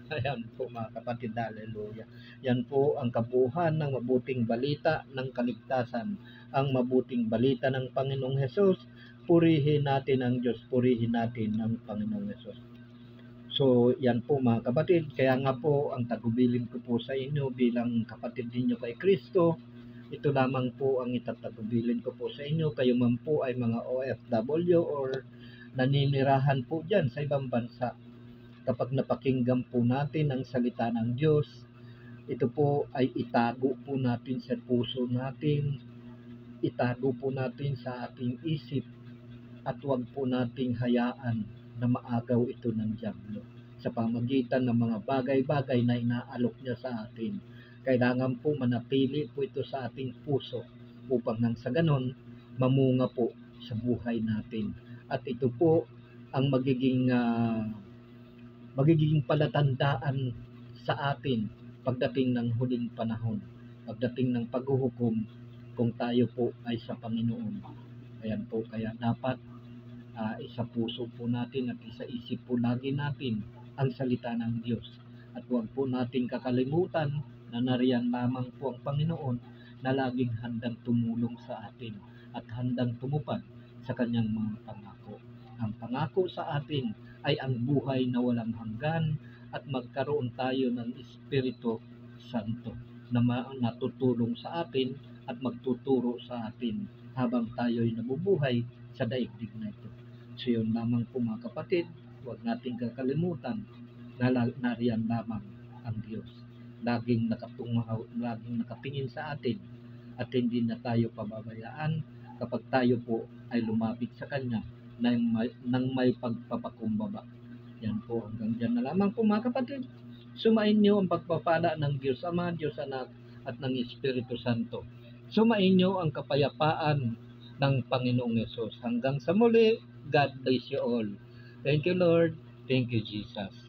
Ayan po mga kapatid, hallelujah. Yan po ang kabuuan ng mabuting balita ng kaligtasan. Ang mabuting balita ng Panginoong Hesus. Purihin natin ang Diyos, purihin natin ang Panginoong Hesus. So yan po mga kapatid, kaya nga po ang tagubilin ko po sa inyo bilang kapatid ninyo kay Kristo. Ito lamang po ang itatagubilin ko po sa inyo. Kayo man po ay mga OFW or naninirahan po dyan sa ibang bansa. Kapag napakinggan po natin ang salita ng Diyos, ito po ay itago po natin sa puso natin, itago po natin sa ating isip, at huwag po nating hayaan na maagaw ito ng dyablo sa pamagitan ng mga bagay-bagay na inaalok niya sa atin. Kailangan po manatili po ito sa ating puso upang nang sa ganon, mamunga po sa buhay natin. At ito po ang magiging palatandaan sa atin pagdating ng huling panahon, pagdating ng paghuhukom kung tayo po ay sa Panginoon. Ayan po, kaya dapat isa puso po natin at isa isip po lagi natin ang salita ng Diyos. At huwag po natin kakalimutan na nariyan lamang po ang Panginoon na laging handang tumulong sa atin at handang tumupad sa kanyang mga pangako. Ang pangako sa atin ay ang buhay na walang hanggan at magkaroon tayo ng Espiritu Santo na natutulong sa atin at magtuturo sa atin habang tayo'y nabubuhay sa daigdig na ito. So yun lamang po mga kapatid, huwag nating kakalimutan na nariyan lamang ang Diyos. Laging nakatingin sa atin at hindi na tayo pababayaan kapag tayo po ay lumapit sa Kanya nang may pagpapakumbaba. Yan po, hanggang dyan na lamang po mga kapatid. Sumain niyo ang pagpapala ng Diyos Ama, Diyos Anak at ng Espiritu Santo. Sumain niyo ang kapayapaan ng Panginoong Yesus. Hanggang sa muli, God bless you all. Thank you, Lord. Thank you, Jesus.